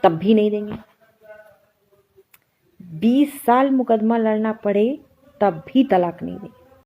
तब भी नहीं देंगे, 20 साल मुकदमा लड़ना पड़े तब भी तलाक नहीं देंगे।